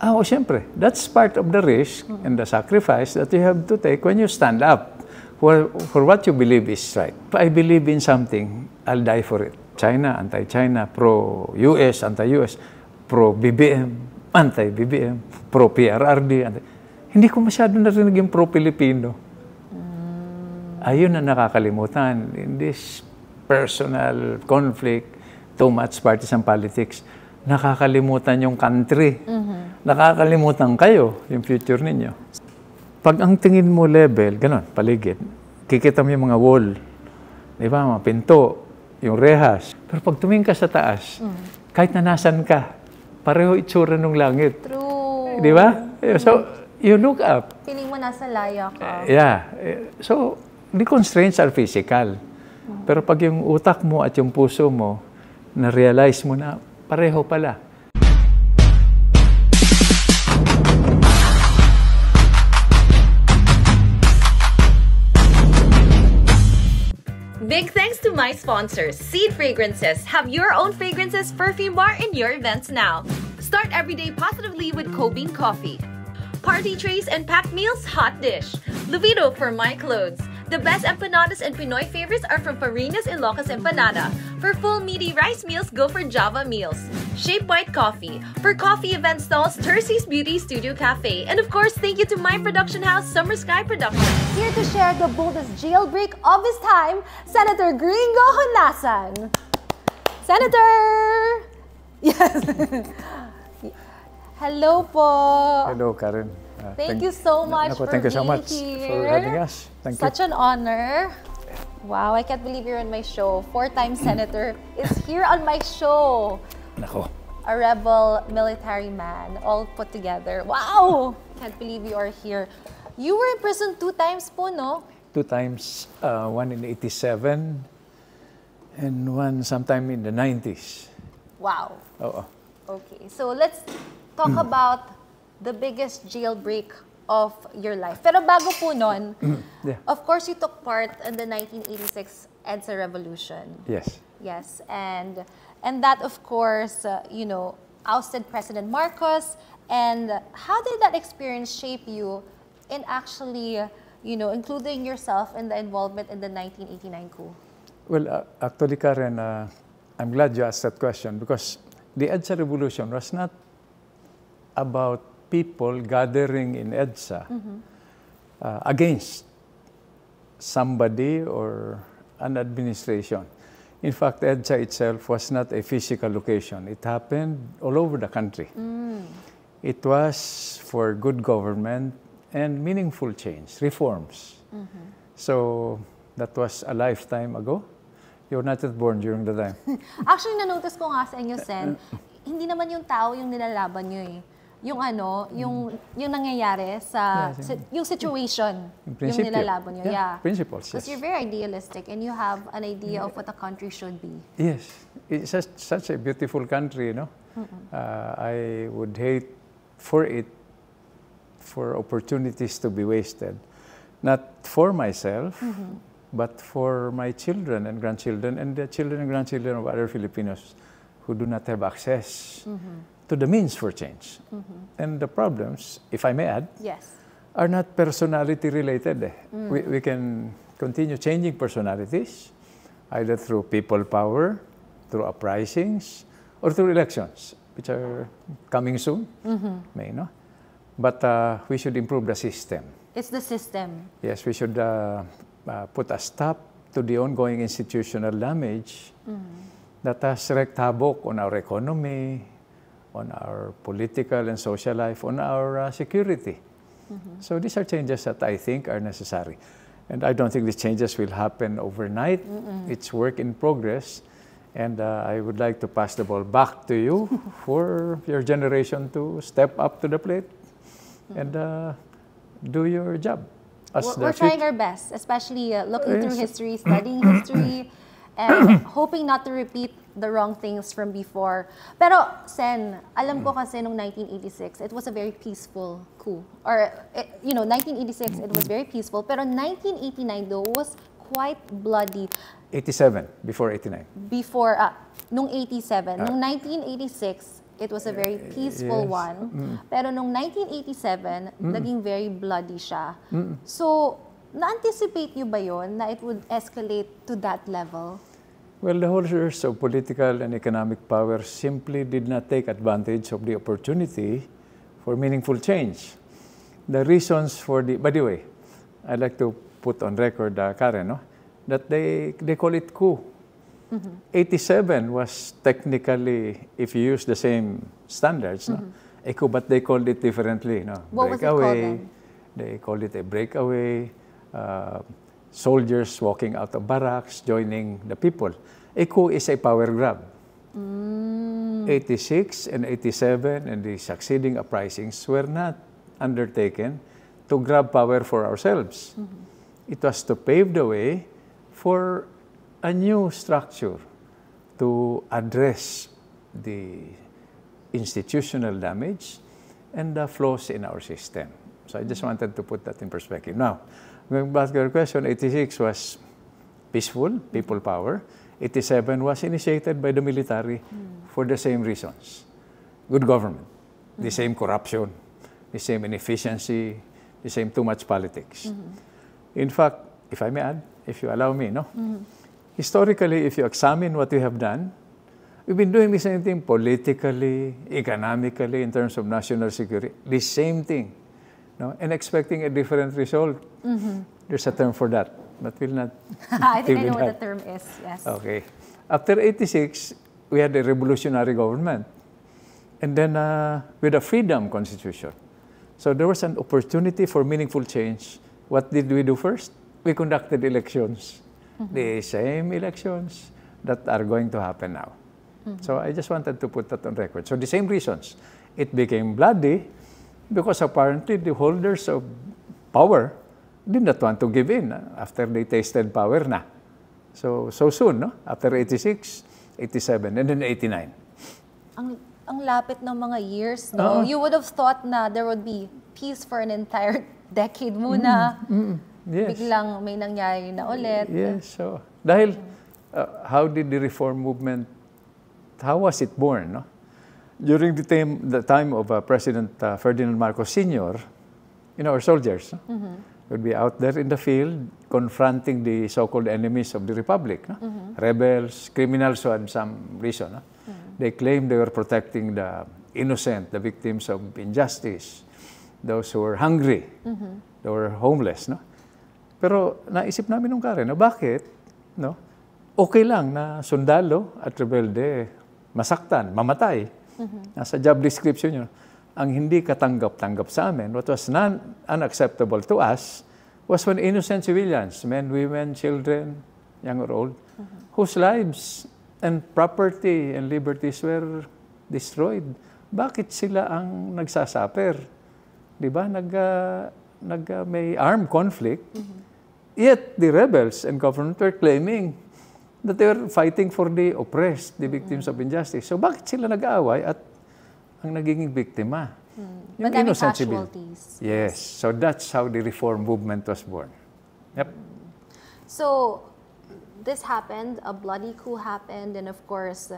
Ah, oh, siyempre, that's part of the risk and the sacrifice that you have to take when you stand up for what you believe is right. If I believe in something, I'll die for it. China, anti-China, pro-US, anti-US, pro-BBM, anti-BBM, pro-PRRD. Hindi ko masyado narinig yung pro-Pilipino. Ayun na nakakalimutan. In this personal conflict, too much partisan politics, nakakalimutan yung country. Nakakalimutan kayo, yung future ninyo. Pag ang tingin mo level, ganon, paligid, kikita mo yung mga wall, di ba, mga pinto, yung rehas. Pero pag tumingin ka sa taas, kahit na nasan ka, pareho itsura ng langit. True. Di ba? So, you look up. Feeling mo nasa laya ka. Yeah. So, the constraints are physical. Pero pag yung utak mo at yung puso mo, na-realize mo na pareho pala. Big thanks to my sponsors, Seed Fragrances. Have your own fragrances perfume bar in your events now. Start every day positively with Cobean Coffee. Party trays and packed meals, hot dish. Luvido for my clothes. The best empanadas and Pinoy favorites are from Farinas Ilocos Empanada. For full meaty rice meals, go for Java Meals. Shape White Coffee. For coffee event stalls, Tercy's Beauty Studio Cafe. And of course, thank you to my production house, Summer Sky Productions. Here to share the boldest jailbreak of his time, Senator Gringo Honasan. Senator! Yes. Hello po. Hello, Karen. Thank you so much for thank you so being much here. for having us. Thank you. Such an honor. Wow, I can't believe you're on my show. Four-time senator is here on my show. Nako. A rebel military man, all put together. Wow! Can't believe you are here. You were in prison 2 times po, no? 2 times, one in 87 and one sometime in the 90s. Wow. Oo. Okay, so let's talk about the biggest jailbreak of your life. Pero bago po nun, Yeah. of course you took part in the 1986 EDSA Revolution. Yes. Yes, and that of course, you know, ousted President Marcos. And how did that experience shape you in actually, you know, including yourself in the involvement in the 1989 coup? Well, actually, Karen, I'm glad you asked that question because the EDSA Revolution was not about people gathering in EDSA against somebody or an administration. In fact, EDSA itself was not a physical location. It happened all over the country. It was for good government and meaningful change, reforms. So that was a lifetime ago. You were not yet born during the time. Actually, na-notice ko nga sa inyo, Sen, hindi naman yung tao yung nilalaban nyo eh. Yung ano, yung nangyayari sa, yung situation, yung nilalaban nyo. Yeah. Principles, yes. Because you're very idealistic and you have an idea of what a country should be. Yes. It's such a beautiful country, you know. I would hate for opportunities to be wasted. Not for myself, but for my children and grandchildren and the children and grandchildren of other Filipinos who do not have access to the means for change. And the problems, if I may add, Yes. are not personality related. We can continue changing personalities either through people power, through uprisings, or through elections, which are coming soon, may, no? But we should improve the system. It's the system. Yes, we should put a stop to the ongoing institutional damage that has wreaked havoc on our economy, on our political and social life, on our security. So these are changes that I think are necessary. And I don't think these changes will happen overnight. It's work in progress. And I would like to pass the ball back to you for your generation to step up to the plate and do your job. We're trying our best, especially looking through history, studying history, and hoping not to repeat the wrong things from before. Pero, Sen, alam ko kasi nung 1986, it was a very peaceful coup. Or, you know, 1986, it was very peaceful. Pero 1989, though, was quite bloody. 87, before 89. Before, nung 87. Nung 1986, it was a very peaceful Yes. one. Pero nung 1987, naging very bloody siya. So, na-anticipate niyo ba yun na it would escalate to that level? Well, the holders of political and economic power simply did not take advantage of the opportunity for meaningful change. The reasons for the, by the way, I'd like to put on record, Karen, no, that they call it coup. 87 was technically, if you use the same standards, no, a coup, but they called it differently. No? What was it called then? They called it a breakaway, soldiers walking out of barracks, joining the people. A coup is a power grab. 86 and 87 and the succeeding uprisings were not undertaken to grab power for ourselves. It was to pave the way for a new structure to address the institutional damage and the flaws in our system. So I just wanted to put that in perspective. Now, going back to your question, 86 was peaceful, people power. 87 was initiated by the military for the same reasons. Good government, the same corruption, the same inefficiency, the same too much politics. In fact, if I may add, if you allow me, no? Historically, if you examine what we have done, we've been doing the same thing politically, economically, in terms of national security, the same thing, no? And expecting a different result. There's a term for that, but we'll not. I think I deal know with what the term is, yes. Okay. After 86, we had a revolutionary government. And then with a freedom constitution. So there was an opportunity for meaningful change. What did we do first? We conducted elections. The same elections that are going to happen now. So I just wanted to put that on record. So the same reasons. It became bloody because apparently the holders of power did not want to give in after they tasted power na. So soon, no? After 86, 87, and then 89. Ang lapit ng mga years, no? You would have thought na there would be peace for an entire decade muna. Yes. Biglang may nangyari na ulit. Yes. So, dahil, how did the reform movement, how was it born, no? During the time of President Ferdinand Marcos Sr., our soldiers would be out there in the field confronting the so-called enemies of the Republic, no? Rebels, criminals who had some reason. No? They claimed they were protecting the innocent, the victims of injustice, those who were hungry, they were homeless. No? Pero naisip namin nung Karen, bakit? No? Okay lang na sundalo at rebelde masaktan, mamatay. Nasa job description yun. Ang hindi katanggap-tanggap sa amin, what was unacceptable to us, was when innocent civilians, men, women, children, young or old, whose lives and property and liberties were destroyed. Bakit sila ang nagsasuffer? Di ba? May armed conflict. Yet the rebels and government were claiming that they were fighting for the oppressed, the victims of injustice. So bakit sila nag-aaway at ang nagiging biktima? Yung Madaming innocent civil. casualties. Yes. So that's how the reform movement was born. Yep. So, this happened, a bloody coup happened, and of course,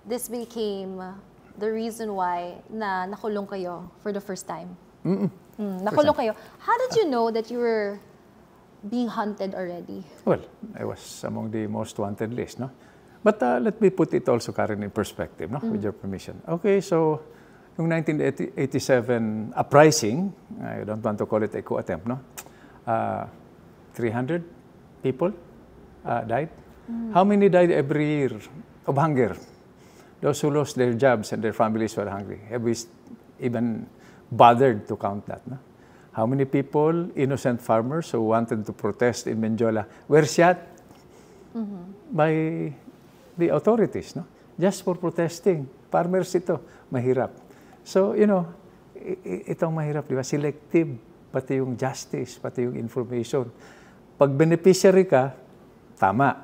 this became the reason why na nakulong kayo for the first time. Nakulong kayo. How did you know that you were being hunted already? Well, I was among the most wanted list, no? But let me put it also, Karen, in perspective, no? With your permission. Okay, so yung 1987 uprising, I don't want to call it a coup attempt, no? 300 people died. How many died every year of hunger? Those who lost their jobs and their families were hungry. Have we even bothered to count that, no? How many people, innocent farmers who wanted to protest in Menjola, were shot by the authorities, no? Just for protesting. Farmers ito, mahirap. So, itong mahirap, di ba? Selective, pati yung justice, pati yung information. Pag beneficiary ka, tama.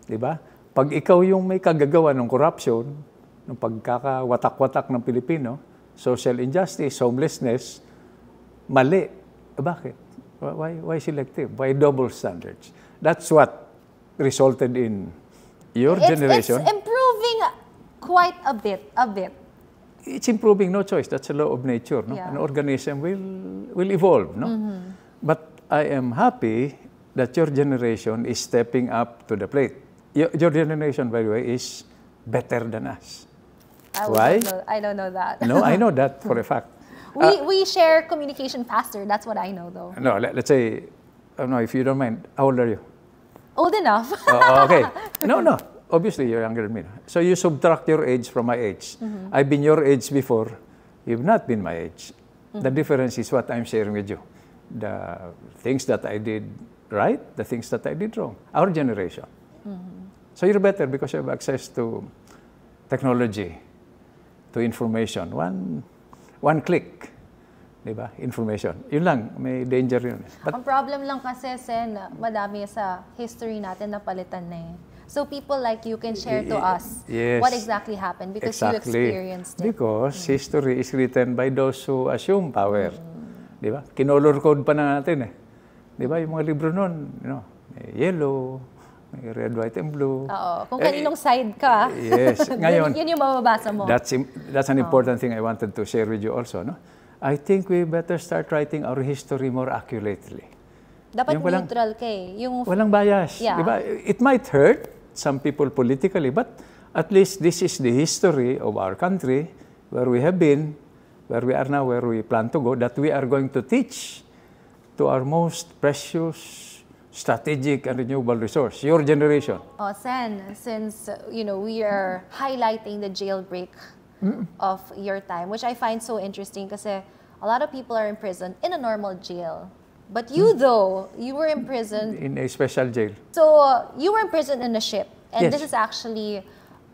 Di ba? Pag ikaw yung may kagagawa ng corruption, ng pagkakawatak-watak ng Pilipino, social injustice, homelessness, mali. Bakit? Why selective? Why double standards? That's what resulted in your generation. It's improving quite a bit. it's improving, no choice. That's a law of nature. No? Yeah. An organism will evolve. No? But I am happy that your generation is stepping up to the plate. Your generation, by the way, is better than us. Why? I don't know that. No, I know that for a fact. We share communication faster. That's what I know, though. No, let's say, I don't know if you don't mind, how old are you? Old enough. Okay. No. Obviously, you're younger than me. So you subtract your age from my age. I've been your age before. You've not been my age. The difference is what I'm sharing with you. The things that I did right, the things that I did wrong. Our generation. So you're better because you have access to technology, to information. One click. Diba? Information. Yun lang, may danger yun. But Ang problem lang kasi, Sen, madami sa history natin na palitan na eh. So people like you can share to us yes, what exactly happened because you experienced it. Because history is written by those who assume power. Di ba? Kinolor code pa na natin eh. Di ba? Yung mga libro nun, may yellow, may red, white, and blue. Oo. Kung kaninong side ka, yes. Ngayon, yun yung mababasa mo. That's an important thing I wanted to share with you also. No? I think we better start writing our history more accurately. Dapat yung neutral ka eh. Yung walang bias. Yeah. Diba? It might hurt some people politically, but at least this is the history of our country, where we have been, where we are now, where we plan to go, that we are going to teach to our most precious, strategic, and renewable resource, your generation. Oh, Sen, since we are highlighting the jailbreak of your time, which I find so interesting kasi a lot of people are imprisoned in a normal jail. But you, though, you were imprisoned. In a special jail. So, you were imprisoned in a ship. And Yes. this is actually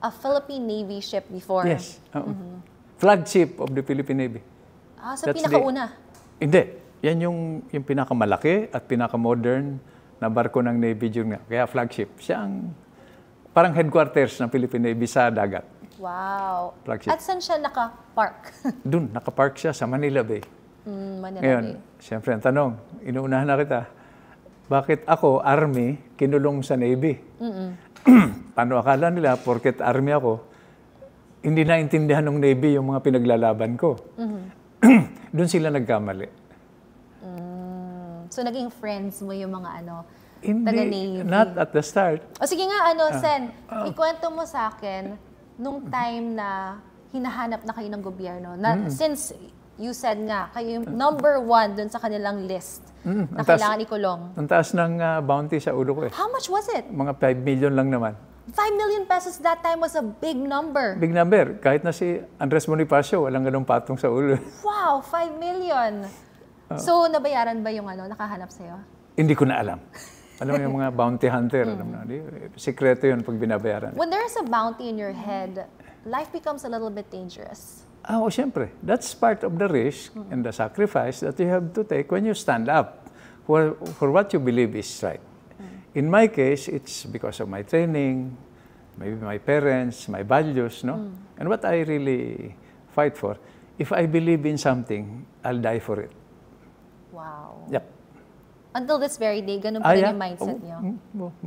a Philippine Navy ship before. Yes. Flagship of the Philippine Navy. So That's pinakauna. Hindi. Yan yung pinakamalaki at pinakamodern na barko ng Navy yun nga. Kaya flagship. Siya ang parang headquarters ng Philippine Navy sa dagat. Wow. Flagship. At saan siya naka-park? Doon, nakapark siya sa Manila Bay. Manila Ngayon, Bay. siyempre ang tanong, inuunahan na kita, bakit ako, Army, kinulong sa Navy? Paano akala nila, porket Army ako, hindi naintindihan ng Navy yung mga pinaglalaban ko. Doon sila nagkamali. So, naging friends mo yung mga Hindi, taga-Navy. not at the start. O sige nga, Sen, ikwento mo sa akin, nung time na hinahanap na kayo ng gobyerno, na since you said nga, kayo yung number 1 dun sa kanilang list na kailangan ikulong. Ang taas ng bounty sa ulo ko eh. How much was it? Mga 5 million lang naman. 5 million pesos that time was a big number. Big number. Kahit na si Andres Bonifacio, walang ganong patong sa ulo. Wow, 5 million. So, nabayaran ba yung nakahanap sa'yo? Hindi ko na alam. Alam mo yung mga bounty hunter. Alam mo, sikreto yun pag binabayaran. When there is a bounty in your head, life becomes a little bit dangerous. Siyempre. That's part of the risk and the sacrifice that you have to take when you stand up for what you believe is right. In my case, it's because of my training, maybe my parents, my values, no? And what I really fight for. If I believe in something, I'll die for it. Wow. Yep. Until this very day, ganun pa rin yung mindset niyo?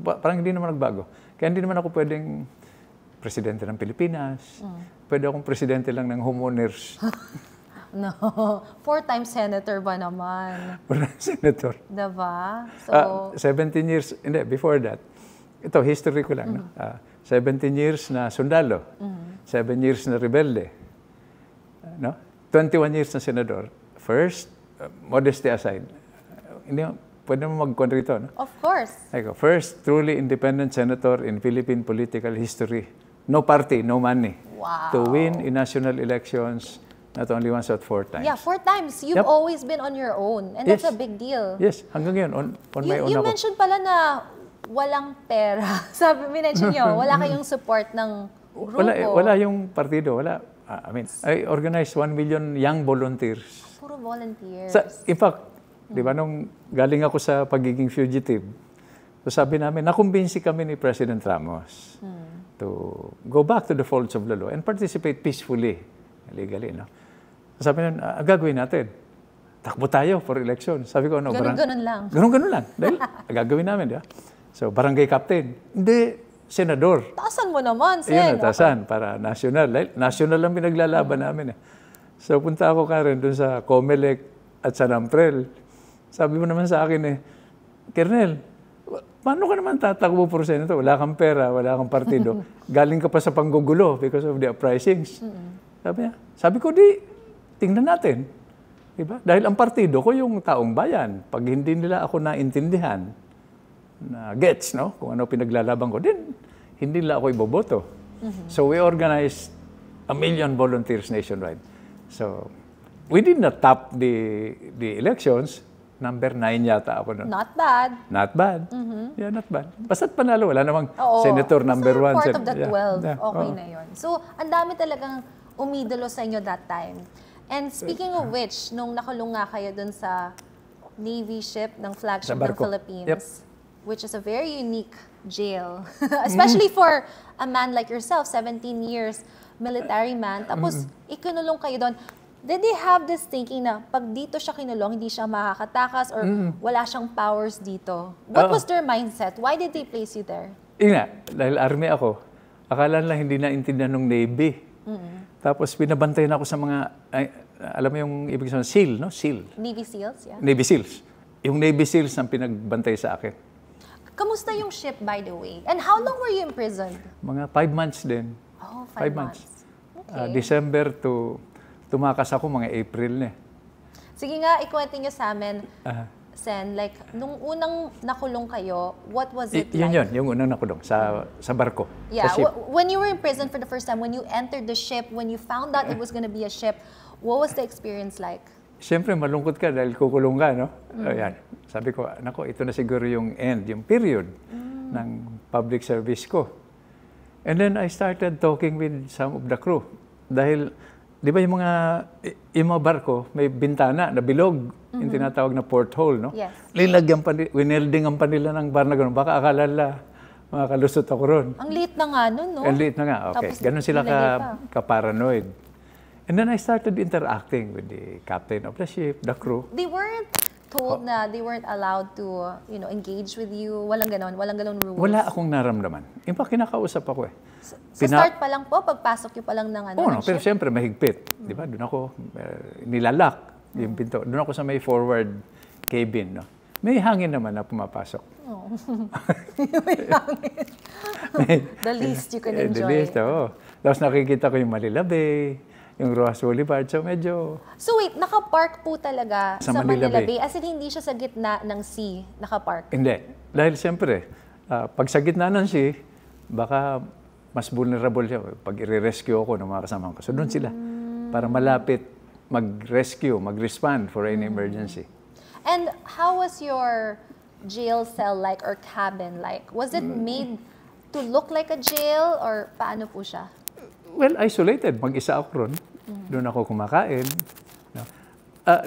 Parang hindi naman nagbago. Kaya hindi naman ako pwedeng presidente ng Pilipinas. Pwede akong presidente lang ng homeowners. No. 4-time senator ba naman? Senator. Diba? So, 17 years, hindi, before that. Ito, history ko lang. No? 17 years na sundalo. 7 years na rebelde. No? 21 years na senador. First, modesty aside. Hindi, pwede mo mag-con rito, no? of course. First, truly independent senator in Philippine political history. No party, no money. Wow. To win in national elections, not only once but 4 times. Yeah, 4 times. You've Yep. always been on your own. And that's a big deal. Yes, hanggang ngayon, on my own You ako. mentioned pala na walang pera. Mention nyo, wala kayong support ng grupo. Wala yung partido, wala. I organized 1 million young volunteers. Puro volunteers. In fact, di ba, nung galing ako sa pagiging fugitive, so sabi namin, nakumbinsi kami ni President Ramos to go back to the folds of the law and participate peacefully, legally. No? So sabi namin, gagawin natin. Takbo tayo for election. Sabi ko, Ganun lang. Ganun lang. Dahil gagawin namin, di ba? So, barangay captain. Hindi, senador. Taasan mo naman, Sen. Yun, natasan para national. National lang pinaglalaban namin. So punta ako, Karen, dun sa COMELEC at sa NAMPREL. Sabi mo naman sa akin Kernel, paano ka naman tatakbo por senator? Wala kang pera, wala kang partido. Galing ka pa sa panggugulo because of the uprisings. Sabi ko, tingnan natin. Diba? Dahil ang partido ko yung taong bayan. Pag hindi nila ako naintindihan, na gets, no? Kung ano pinaglalaban ko, hindi nila ako iboboto. So we organized 1 million volunteers nationwide. So we did not top the elections. Number 9 yata ako noon. Not bad. Not bad. Yeah, not bad. Basta't panalo, wala namang senator number 1. Part of the 12, okay na yun. So, ang dami talagang umidolo sa inyo that time. And speaking of which, nung nakulong nga kayo dun sa Navy ship ng flagship ng Philippines, which is a very unique jail, especially for a man like yourself, 17 years, military man, tapos ikinulong kayo doon. Did they have this thinking na pag dito siya kinulong, hindi siya makakatakas or wala siyang powers dito? What was their mindset? Why did they place you there? Yun nga, dahil army ako, akala lang hindi naintindihan ng Navy. Tapos binabantayan ako sa mga, alam mo yung ibig sabihin, SEAL, no? SEAL. Navy SEALs, yeah. Navy SEALs. Yung Navy SEALs ang pinagbantay sa akin. Kamusta yung ship, by the way? And how long were you imprisoned? Mga 5 months din. Oh, 5 months. Okay. December to, tumakas ako mga April na. Sige nga, ikwento niyo sa amin, Sen, like, nung unang nakulong kayo, what was it like? Yun, yung unang nakulong sa barko, yeah, sa ship. When you were in prison for the first time, when you entered the ship, when you found out it was going to be a ship, what was the experience like? Siyempre, malungkot ka dahil kukulong ka, no? Ayan. Sabi ko, nako, ito na siguro yung end, yung period ng public service ko. And then I started talking with some of the crew. Dahil, di ba yung mga barko, may bintana na bilog, yung tinatawag na porthole, no? Yes. Wineldingan pa nila ng bar na gano'n. Baka akala nila, makakalusot ako ron. Ang liit na nga nun, no? Ang liit na nga, okay. Ganun sila ka-paranoid. And then I started interacting with the captain of the ship, the crew. They weren't told na they weren't allowed to, engage with you? Walang ganon rules? Wala akong naramdaman. In fact, kinakausap ako Sa start pa lang po, pagpasok nyo pa lang ng no, ng pero ship? siyempre mahigpit. Di ba? Doon ako nilalak yung pinto. Doon ako sa may forward cabin. No? May hangin naman na pumapasok. Oh. May hangin. The least you can enjoy. The least, oo. Tapos nakikita ko yung Manila Bay, yung Rojas Boulevard. So medyo... So wait, nakapark po talaga sa Manila Bay? As in, hindi siya sa gitna ng sea nakapark? Hindi. Dahil siyempre, pag sa gitna ng sea, baka mas vulnerable siya pag i-rescue ako ng mga kasama ko. So doon sila para malapit mag-rescue, mag-respond for any emergency. And how was your jail cell like or cabin like? Was it made to look like a jail or paano po siya? Well, isolated. Mag-isa ako ron. Doon ako kumakain. No?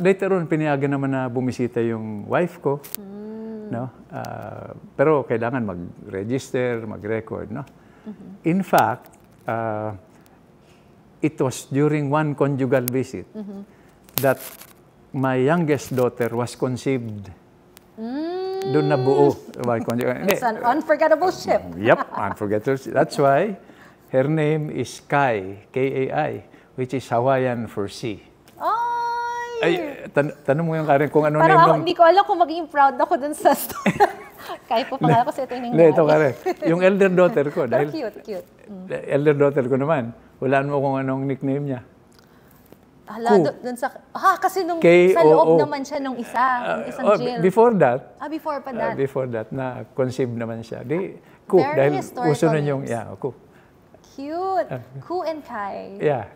Later on, pinayagan naman na bumisita yung wife ko. No? Pero kailangan mag-register, mag-record. No? In fact, it was during one conjugal visit that my youngest daughter was conceived. Doon na buo. It's an unforgettable ship. Yep, unforgettable. That's why her name is Kai, K-A-I, which is Hawaiian for sea. Ay, tanong mo yung Karen kung ano parang name ako, hindi ko alam kung magiging proud ako dun sa story. Kaya po pangalan ko sa ito yung nangyari. Ito Karen. Yung elder daughter ko. Dahil cute. Elder daughter ko naman. Walaan mo kung anong nickname niya. Hala, dun sa... kasi nung sa loob naman siya nung isang jail. Before that. Before pa that. Before that, na-conceive naman siya. Ku, Very dahil historical uso na names. yung, Ku. Cute. Ku and Kai. Yeah,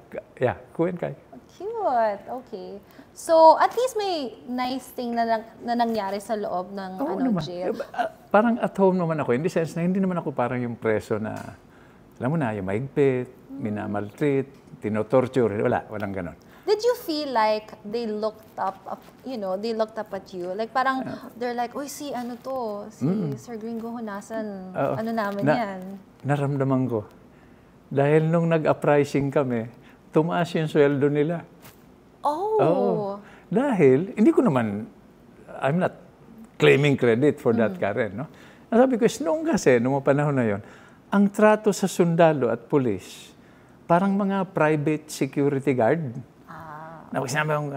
Ku and Kai. Cute. Okay. So, at least may nice thing na nangyari sa loob ng jail. Parang at home naman ako. In the sense na hindi naman ako parang yung preso na, alam mo na, yung mahigpit, minamaltreat, tinotorture. Walang ganon. Did you feel like they looked up at you? Like parang, they're like, uy, si Sir Gringo Honasan, namin yan. Naramdaman ko. Dahil nung nag-uprising kami, tumaas yung sweldo nila. Oh. Dahil, hindi ko naman, I'm not claiming credit for that, Karen. No? Sabi ko, noong panahon na yon, ang trato sa sundalo at pulis, parang mga private security guard. Na pag sinabi mong,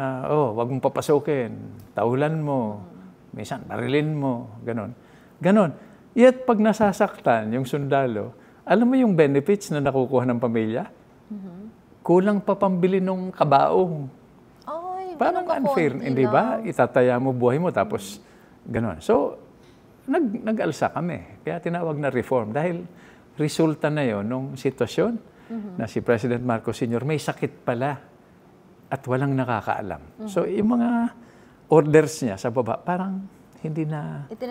wag mong papasukin, tahulan mo, minsan barilin mo, ganon. Ganon. Yet pag nasasaktan yung sundalo, alam mo yung benefits na nakukuha ng pamilya? Kulang pa pambili ng kabaong. Ay, Parang unfair, hindi ba? Itataya mo buhay mo tapos ganon. So, nag-alsa kami. Kaya tinawag na reform dahil resulta na yon nung sitwasyon na si President Marcos Sr. may sakit pala at walang nakakaalam. So, yung mga orders niya sa baba, parang hindi na... It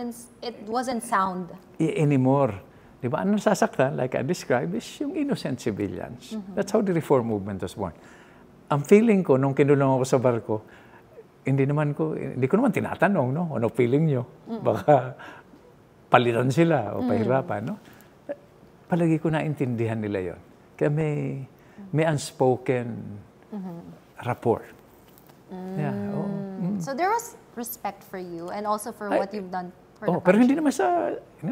wasn't sound. Anymore. Di ba? Ano nasasaktan, like I described, is yung innocent civilians. That's how the reform movement was born. Ang feeling ko, nung kinulong ako sa barko, hindi ko naman tinatanong, no? Ano feeling nyo? Baka palitan sila o pahirapan, no? Palagi ko naintindihan nila yon. Kaya may unspoken rapport. Yeah. So there was respect for you and also for what you've done for the pero country. hindi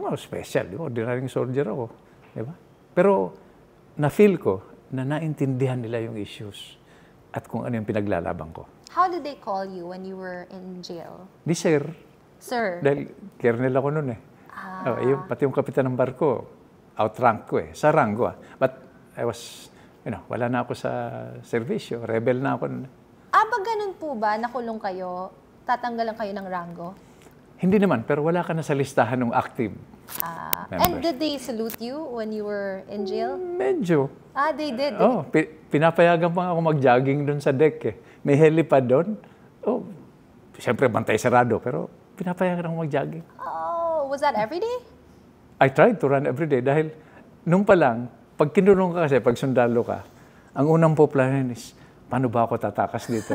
naman special. Di ba? Ordinaryong soldier ako. Di ba? Pero na-feel ko na naintindihan nila yung issues at kung ano yung pinaglalaban ko. How did they call you when you were in jail? Di sir. Sir? Dahil kernel ako noon eh. Pati yung kapitan ng barko, outrank ko eh. Sa rango ah. But I was, wala na ako sa servisyo. Rebel na ako. Ba ganun po ba? Nakulong kayo? Tatanggalan kayo ng rango? Hindi naman, pero wala ka na sa listahan ng active members. And did they salute you when you were in jail? Medyo. They did. Pinapayagan pa ako mag-jogging doon sa deck eh. May helipad doon. Siyempre bantay sarado, pero pinapayagan ako mag-jogging. Was that every day? I tried to run every day dahil nung pa lang, pag kinulong ka kasi, pag sundalo ka, ang unang poplanan is, paano ba ako tatakas dito?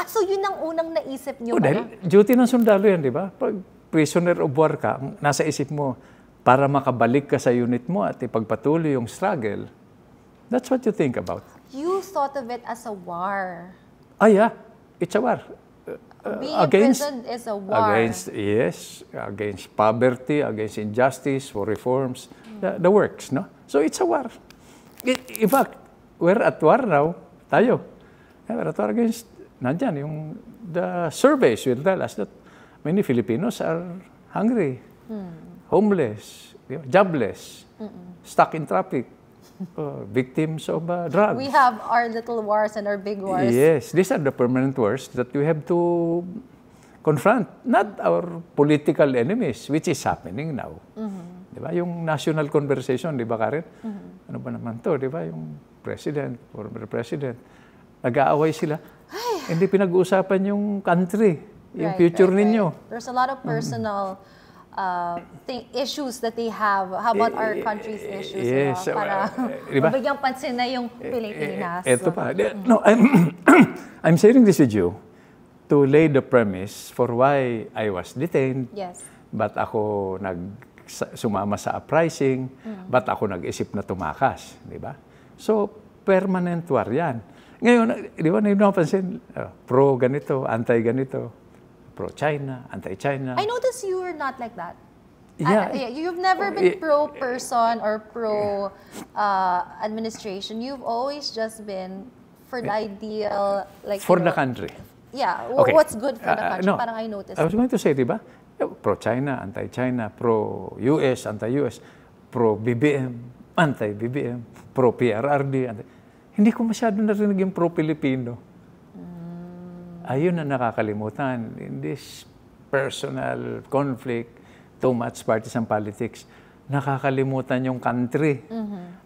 So yun ang unang naisip niyo ba? Dahil duty ng sundalo yan, di ba? Pag prisoner of war ka, nasa isip mo, para makabalik ka sa unit mo at ipagpatuloy yung struggle, that's what you think about. You thought of it as a war. Yeah. It's a war. Being imprisoned is a war. Against poverty, against injustice, for reforms, the works, no? So it's a war. In fact, we're at war now, tayo. We're at war against, nandyan, the surveys will tell us that many Filipinos are hungry, homeless, jobless, stuck in traffic, victims of drugs. We have our little wars and our big wars. Yes, these are the permanent wars that we have to confront, not our political enemies, which is happening now. Di ba? Yung national conversation, di ba, Karen? Ano ba naman to, di ba? Yung president, former president, nag-aaway sila. Hindi pinag-uusapan yung country, yung future ninyo. There's a lot of personal issues that they have. How about our country's issues? Yes. Para Diba? mabigyang pansin na yung Pilipinas. Ito pa. No, I'm sharing this with you to lay the premise for why I was detained. Yes. Ba't ako sumama sa uprising? Ba't ako nag-isip na tumakas? Di ba? So, permanent war yan. Ngayon, di ba, napansin, pro ganito, anti-ganito. Pro-China, anti-China. I noticed you were not like that. Yeah. You've never been pro-person or pro-administration. You've always just been for the ideal, like... For the country. Yeah, Okay. what's good for the country. No, Parang I noticed. I was going to say, di ba? Pro-China, anti-China, pro-US, anti-US, pro-BBM, anti-BBM, pro-PRRD. Hindi ko masyado narinig yung pro-Pilipino. Ayun na nakakalimutan. In this personal conflict, too much partisan politics, nakakalimutan yung country.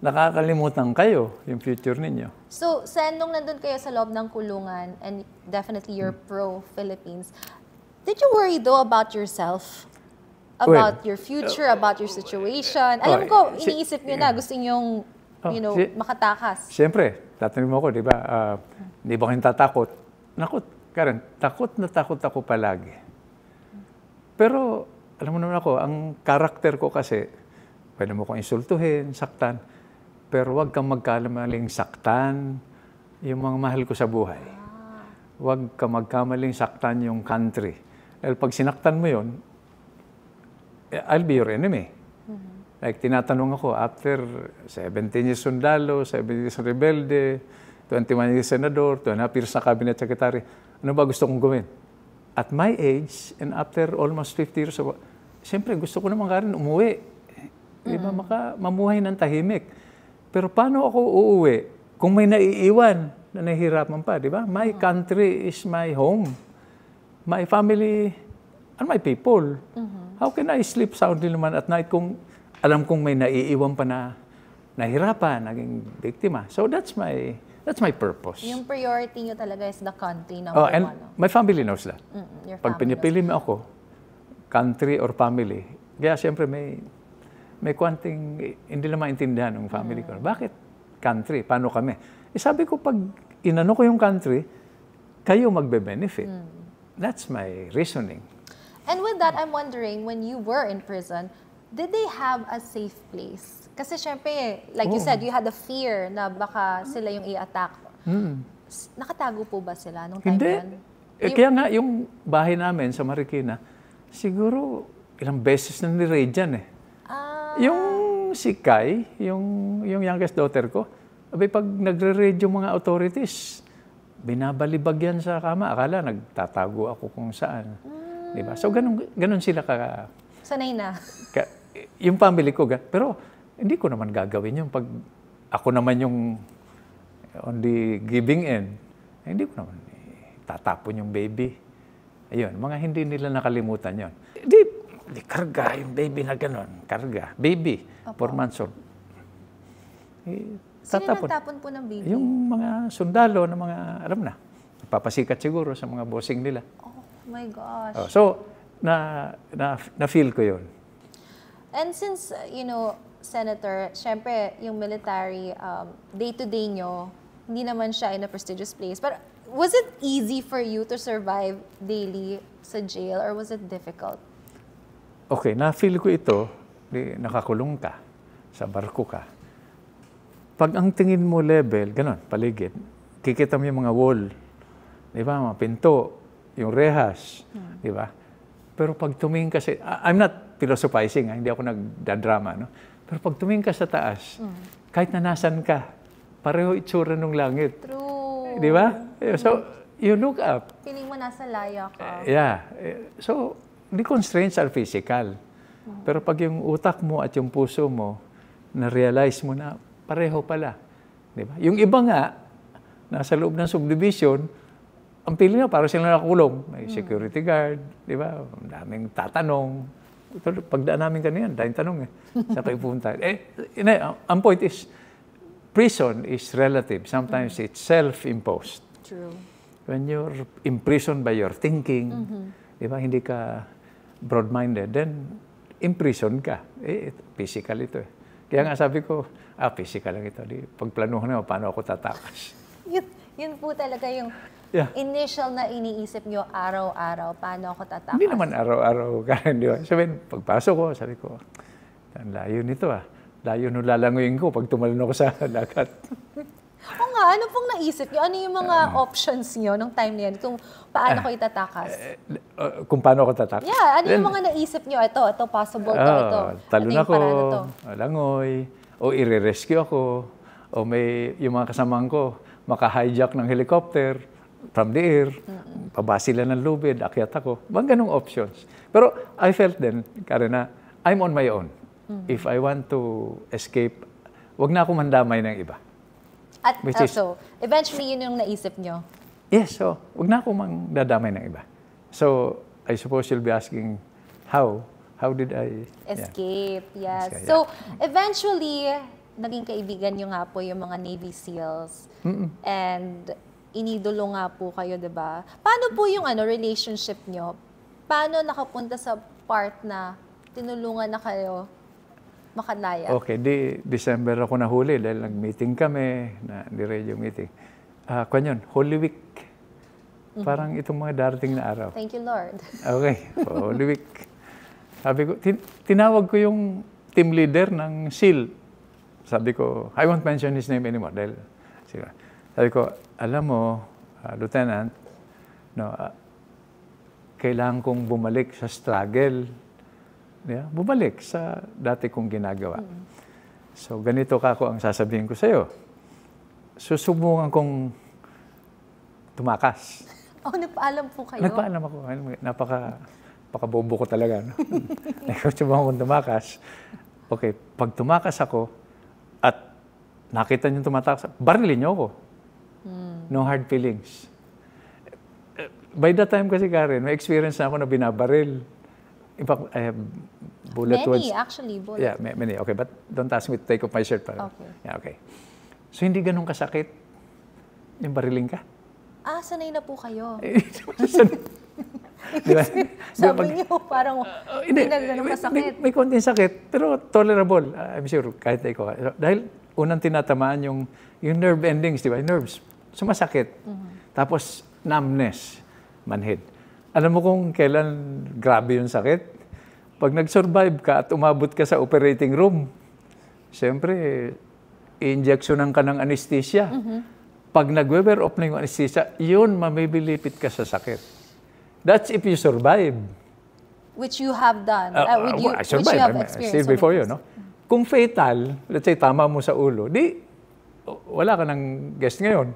Nakakalimutan kayo, yung future ninyo. So, Sen, nung nandun kayo sa loob ng kulungan, and definitely you're pro-Philippines, did you worry though about yourself? About your future, about your situation? Alam ko, iniisip nyo na, gusto nyong, makatakas. Siyempre, tatanungin mo ako, di ba, di ba kayong tatakot? Karen, takot na takot ako palagi. Pero, alam mo naman ako, ang karakter ko kasi, pwede mo kong insultuhin, saktan, pero huwag kang magkamaling saktan yung mga mahal ko sa buhay. Huwag kang magkamaling saktan yung country. Dahil pag sinaktan mo yun, I'll be your enemy. Like, tinatanong ako, after 17 years sundalo, 17 years rebelde, 21 years senador, 2.5 years na cabinet secretary, ano ba gusto kong gawin? At my age, and after almost 50 years, siyempre gusto ko naman ka rin umuwi. Di ba, mamuhay ng tahimik. Pero paano ako uuwi kung may naiiwan na nahihirapan pa, di ba? My country is my home. My family and my people. How can I sleep soundly naman at night kung alam kong may naiiwan pa na nahirapan, naging biktima? So that's my purpose. Yung priority nyo talaga is the country, number Oh, and one. my family knows that. Your Pag family pinipili mo ako, country or family, kaya siyempre may kwanting hindi na maintindihan ng family ko. Bakit country? Paano kami? Sabi ko, pag inano ko yung country, kayo magbe-benefit. That's my reasoning. And with that, I'm wondering, when you were in prison, did they have a safe place? Kasi syempre, like you said, you had the fear na baka sila yung i-attack. Nakatago po ba sila nung time Hindi. yun? Kaya nga, yung bahay namin sa Marikina, siguro ilang beses na ni-raid dyan eh. Yung si Kai, yung youngest daughter ko, pag nagre-raid yung mga authorities, binabalibag yan sa kama. Akala nagtatago ako kung saan. Diba? So, ganun sila Sanay na. yung family ko. Pero, hindi ko naman gagawin yun. Pag ako naman yung on the giving end, hindi ko naman tatapon yung baby. Ayun, mga hindi nila nakalimutan yun. Di karga yung baby na gano'n. Karga. Baby. 4 months old. Sino nagtapon po ng baby? Yung mga sundalo na mga, alam na, papasikat siguro sa mga bossing nila. Oh my gosh. So, na-feel ko yun. And since, Senator, syempre, yung military, day-to-day nyo, hindi naman siya in a prestigious place. But was it easy for you to survive daily sa jail or was it difficult? Okay, na-feel ko ito, nakakulong ka, sa barko ka. Pag ang tingin mo level, ganon, paligid, kikita mo yung mga wall, di ba, mga pinto, yung rehas, di ba? Pero pag tumingin ka I'm not philosophizing, hindi ako nagdadrama, no? Pero pag tumingin ka sa taas, kahit na nasan ka, pareho itsura ng langit. True. Di ba? So, you look up. Feeling mo nasa laya ka. Yeah. So, the constraints are physical. Pero pag yung utak mo at yung puso mo, na-realize mo na pareho pala. Di ba? Yung iba nga, nasa loob ng subdivision, ang pili nyo, parang sila nakakulong. May security guard, di ba? Daming tatanong. Pagdaan namin kanina, daming tanong eh. Sa pagpunta. Ang point is, prison is relative. Sometimes it's self-imposed. True. When you're imprisoned by your thinking, di ba, hindi ka broad-minded, then imprisoned ka. Physical ito eh. Kaya nga sabi ko, physical lang ito. Pagplanuhan na, paano ako tatakas? Yun po talaga yung initial na iniisip nyo araw-araw, paano ako tatakas? Hindi naman araw-araw ka rin, di ba? Sabihin, pagpasok ko, sabi ko, ang layo nito Layo nung lalanguyin ko pag tumalon ako sa dagat. O nga, ano pong naisip nyo? Ano yung mga options nyo nung time na yan? Kung paano ko itatakas? Kung paano ako tatakas? Yeah, ano yung mga naisip nyo? Ito, possible ito. Talon ako, to. langoy, o i-rescue ako, o may yung mga kasamahan ko, maka-hijack ng helicopter from the air, paba sila ng lubid, akyat ako. Mga ganong options. Pero I felt then, Karina, I'm on my own. If I want to escape, wag na ako mandamay ng iba. At so, eventually yun yung naisip nyo? Yes, so wag na ako mandadamay ng iba. So, I suppose you'll be asking, how did I... Escape, yes. Escape, So, eventually, naging kaibigan nyo nga po yung mga Navy SEALs. And inidolo nga po kayo, di ba? Paano po yung relationship nyo? Paano nakapunta sa part na tinulungan na kayo makalaya? Okay, December ako nahuli dahil nag-meeting kami, radio meeting. Yun, Holy Week. Parang itong mga darating na araw. Thank you, Lord. Okay, Holy Week. Sabi ko, tinawag ko yung team leader ng SEAL. Sabi ko, I won't mention his name anymore. Dahil, sabi ko, alam mo, Lieutenant, kailangan kong bumalik sa struggle. Yeah, bumalik sa dati kong ginagawa. So, ganito ako ang sasabihin ko sa'yo. Susubukan kong tumakas. Nagpaalam po kayo? Nagpaalam ako. Napaka-bobo ko talaga. No? Susubukan kong tumakas. Okay, pag tumakas ako at nakita niyo tumatakas, barilin niyo ako. No hard feelings. By that time kasi, Karen, may experience na ako na binabaril. In fact, I have bullet wounds. Actually, bullet. Yeah, many. Okay, but don't ask me to take off my shirt. Para. Okay. Yeah, okay. So, hindi ganun kasakit yung bariling ka. Sanay na po kayo. Diba? Sabi niyo, parang hindi na ganun kasakit. May konting sakit, pero tolerable. I'm sure, kahit ikaw. Dahil unang tinatamaan yung nerve endings, di ba? Yung nerves. Sumasakit. Tapos, numbness, manhid. Alam mo kung kailan grabe yung sakit? Pag nag-survive ka at umabot ka sa operating room, siyempre, i-injectionan ka ng anesthesia. Pag nag-wear off na yung anesthesia, yun, mamibilipit ka sa sakit. That's if you survive. Which you have done. I survived. Which you have experienced. Still before you, no? Kung fatal, let's say, tama mo sa ulo, di, wala ka ng guest ngayon.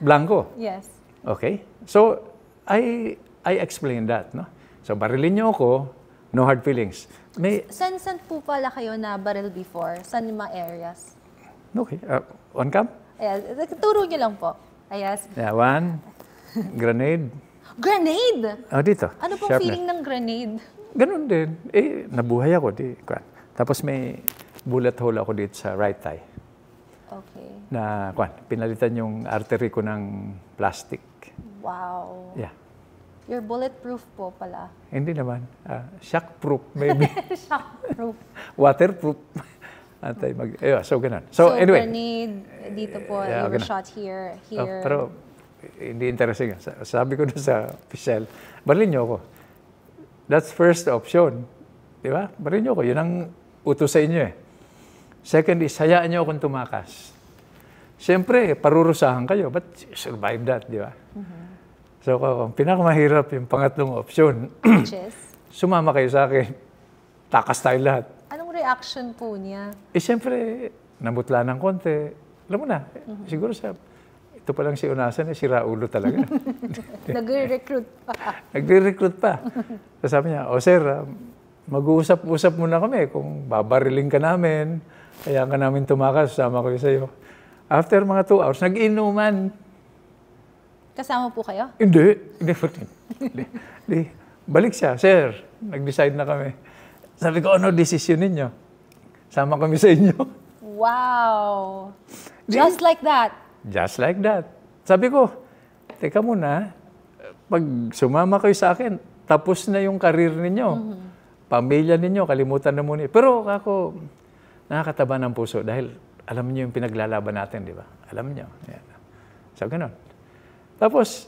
Blanco. Yes. Okay? So, I explained that, no? So, barilin niyo ako, no hard feelings. Saan po pala kayo na baril before? Saan yung mga areas? Okay. On cam? Ayan, turo niyo lang po. Ayan. Yeah, one. Grenade. Grenade? Dito. Ano pong Sharpness. feeling ng grenade? Ganun din. Nabuhay ako. Tapos may bullet hole ako dito sa right thigh. Okay. Na, pinalitan yung artery ko ng plastic. Wow. Yeah. You're bulletproof po pala. Hindi naman. Shockproof, maybe. Shockproof. Waterproof. So, ganun. So, anyway. Grenade, dito po, you were shot here, here. Pero, hindi interesting. Sabi ko doon sa official, barilin niyo ako. That's first option. Di ba? Barilin niyo ako. Yun ang utos sa inyo eh. Second is, hayaan niyo akong tumakas. Siyempre, parurusahan kayo. But survive that, di ba? So, ang pinakamahirap yung pangatlong option, Which is? Sumama kayo sa akin. Takas tayo lahat. Anong reaction po niya? Siyempre, namutla ng konti. Alam mo na, siguro ito pa lang si Unasan, si Raulo talaga. Nagre-recruit pa. Nagre-recruit pa. So sabi niya, sir, mag-uusap-usap muna kami kung babariling ka namin, kaya ka namin tumakas, sama ko sa iyo. After mga 2 hours, nag-inuman. Kasama po kayo? Hindi. Balik siya, sir, nag-decide na kami. Sabi ko, ano decision ninyo? Sama kami sa inyo. Wow! Just like that? Just like that. Sabi ko, teka muna, pag sumama kayo sa akin, tapos na yung karir ninyo. Pamilya ninyo, kalimutan na muna. Pero ako, nakakataba ng puso dahil alam niyo yung pinaglalaban natin, di ba? Alam niyo. Yan. So, ganun. Tapos,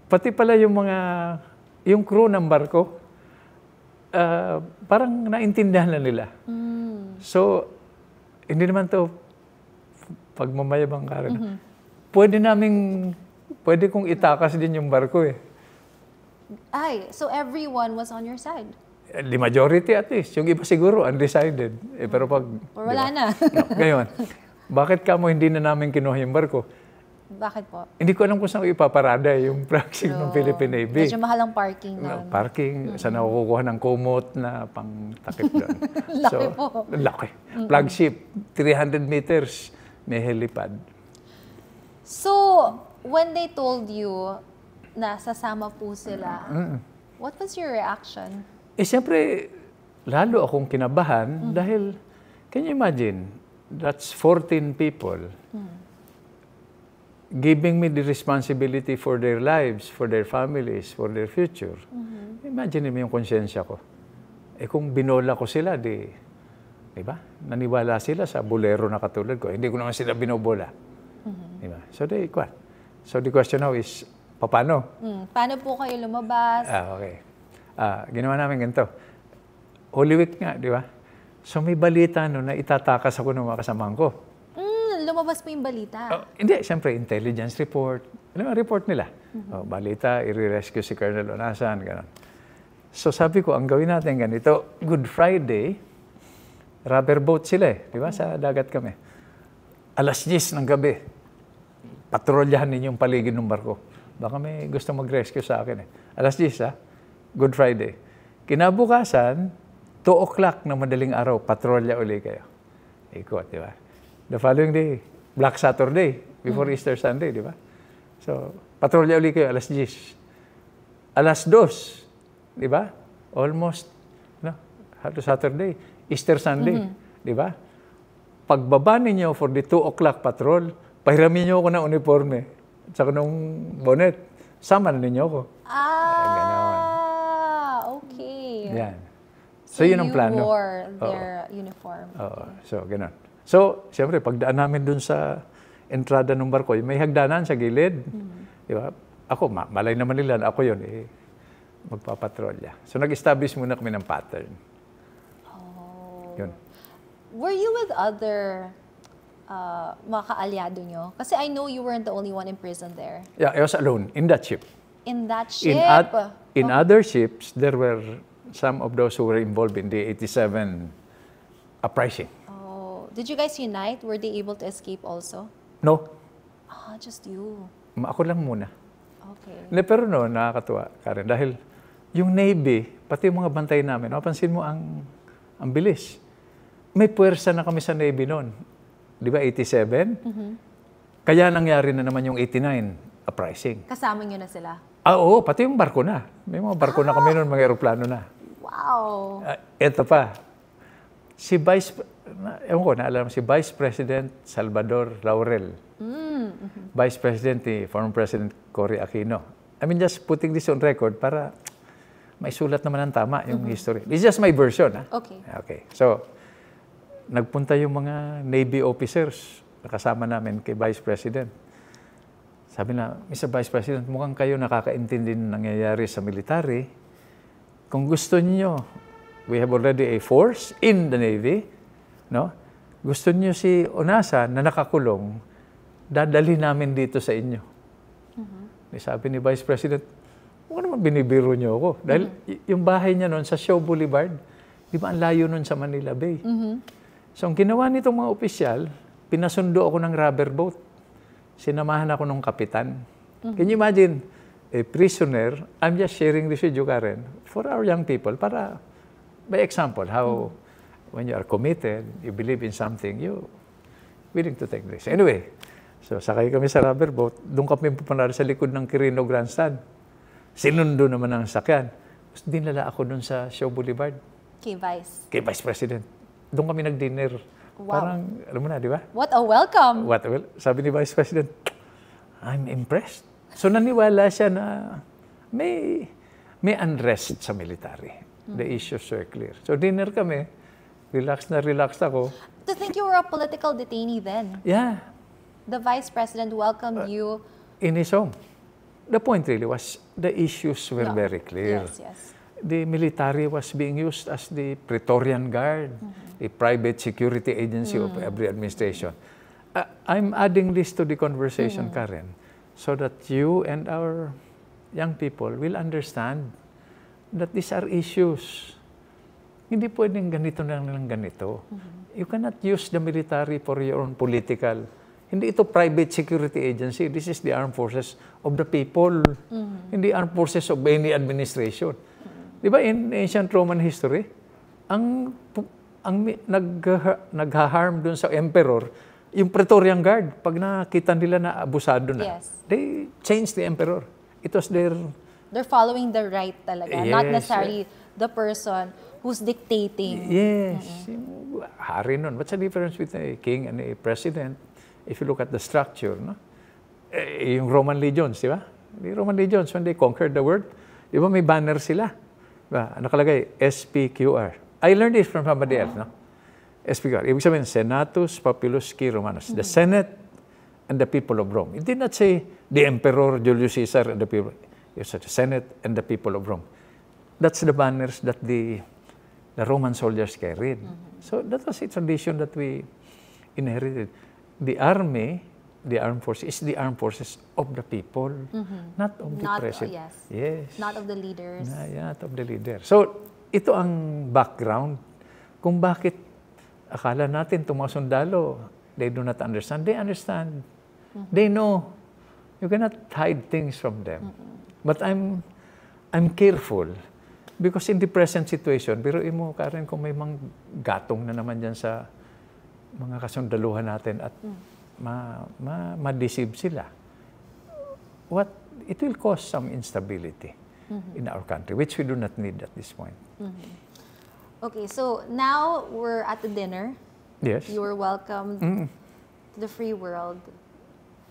pati pala yung crew ng barko, parang naintindihan na nila. So, hindi naman to pagmamayabang Karen. Pwede kong itakas din yung barko eh. So everyone was on your side? The majority at least. Yung iba siguro undecided. Pero pag... Or wala na. Ngayon, bakit kamo hindi na namin kinuha yung barko? Bakit po? Hindi ko alam kung saan ipaparada yung practice ng Philippine Navy. Medyo mahal ang parking doon. Parking, saan ako kukuha ng kumot na pang-takip doon. Laki po. Laki. Flagship, 300 meters, may helipad. So, when they told you na sasama po sila, what was your reaction? Siyempre, lalo akong kinabahan dahil, can you imagine, that's 14 people giving me the responsibility for their lives, for their families, for their future. Imagine mo yung konsyensya ko. Kung binola ko sila, di ba? Naniwala sila sa bolero na katulad ko. Hindi ko naman sila binobola. Di ba? So the question now is, paano? Paano po kayo lumabas? Okay. Ginawa namin ganito. Holy Week nga, di ba? So may balita na itatakas ako ng mga kasamahan ko. Lumabas po yung balita? Hindi, siyempre, intelligence report. Ano ang report nila? Balita, i-rescue si Colonel Onasan, gano'n. So sabi ko, ang gawin natin ganito, Good Friday, rubber boat sila di ba? Sa dagat kami. Alas 10 ng gabi, patrolyahan ninyong paligid ng barko. Baka may gusto mag-rescue sa akin Alas 10 Good Friday. Kinabukasan, 2 o'clock na madaling araw, patrolya uli kayo. Ikot, di ba? The following day, Black Saturday, before Easter Sunday, di ba? So, patrolya uli kayo, alas 10. Alas 2, di ba? Almost, Saturday, Easter Sunday, di ba? Pagbaba ninyo for the 2 o'clock patrol, pahiramin niyo ako ng uniforme at saka nung bonnet. Sama na ninyo ako. Okay. Yan. So, yun ang plano. You wore their uniform. So, gano'n. So, siyempre, pagdaan namin dun sa entrada ng barko, may hagdanan sa gilid. Di ba? Ako, malay naman nila na ako yun, magpapatrolya. So, nag-establish muna kami ng pattern. Yun. Were you with other mga kaalyado nyo? Kasi I know you weren't the only one in prison there. Yeah, I was alone in that ship. In that ship? In other ships, there were some of those who were involved in the 87 uprising. Oh, did you guys unite? Were they able to escape also? No. Just you. Ako lang muna. Okay. Pero nakakatuwa, Karen, dahil yung Navy, pati yung mga bantay namin, mapansin mo ang bilis. May puwersa na kami sa Navy noon. Di ba, 87? Kaya nangyari na naman yung 89 uprising. Kasama nyo na sila? Oo, pati yung barko na. May mga barko na kami noon, mga aeroplano na. Wow! Ito pa, si Vice President Salvador Laurel. Vice President ni former President Cory Aquino. I mean, just putting this on record para may sulat naman ang tama yung history. This is just my version. Okay. Okay. So, nagpunta yung mga Navy officers na kasama namin kay Vice President. Sabi na, Mr. Vice President, mukhang kayo nakakaintindi ng nangyayari sa military. Kung gusto niyo, we have already a force in the Navy, no? Gusto niyo si Onasa na nakakulong, dadali namin dito sa inyo. Sabi ni Vice President, huwag naman binibiro niyo ako. Dahil yung bahay niya noon sa Shaw Boulevard, di ba ang layo noon sa Manila Bay? So, ang ginawa nitong mga opisyal, pinasundo ako ng rubber boat. Sinamahan ako ng kapitan. Can you imagine, a prisoner, I'm just sharing this with you, Karen, for our young people, para, by example, how when you are committed, you believe in something, you willing to take this. Anyway, so sakay kami sa rubber boat, doon kami pupunta sa likod ng Quirino Grandstand. Sinundo naman ang sakyan. Dinala ako doon sa Shaw Boulevard. Kay Vice President. Doon kami nag-dinner. Wow. Parang, alam mo na, di ba? What a welcome! Sabi ni Vice President, I'm impressed. So naniwala siya na may unrest sa military. The issues were clear. So dinner kami, relax ako. To think you were a political detainee then. Yeah. The Vice President welcomed you. In his home. The point really was the issues were very clear. Yes. The military was being used as the Praetorian Guard, the private security agency of every administration. I'm adding this to the conversation, Karen, so that you and our young people will understand that these are issues. Hindi pwedeng ganito na lang ganito. You cannot use the military for your own political. Hindi ito private security agency. This is the armed forces of the people. Hindi armed forces of any administration. Di ba in ancient Roman history, ang nag-harm dun sa emperor, yung Praetorian Guard, pag nakita nila na abusado na, they changed the emperor. It was their... They're following the right talaga, not necessarily the person who's dictating. Yes. Hari nun. What's the difference between a king and a president? If you look at the structure, no? Yung Roman legions, di ba? The Roman legions, when they conquered the world, di ba may banner sila? Nakalagay, SPQR. I learned this from somebody else, no? SPQR. Ibig sabihin, Senatus Populus Qui Romanus. The Senate and the people of Rome. It did not say the Emperor Julius Caesar and the people. It said the Senate and the people of Rome. That's the banners that the Roman soldiers carried. So that was a tradition that we inherited. The army the armed forces is the armed forces of the people, not of the Not, president. yes. Yes. Not of the leaders. Not of the leader. So, ito ang background kung bakit akala natin itong mga sundalo, they do not understand. They understand. They know. You cannot hide things from them. But I'm careful because in the present situation, pero mo, Karen, kung may mga gatong na naman dyan sa mga kasundaluhan natin at ma-deceive sila, it will cause some instability in our country, which we do not need at this point. Okay, so now we're at the dinner. Yes. You were welcomed to the free world.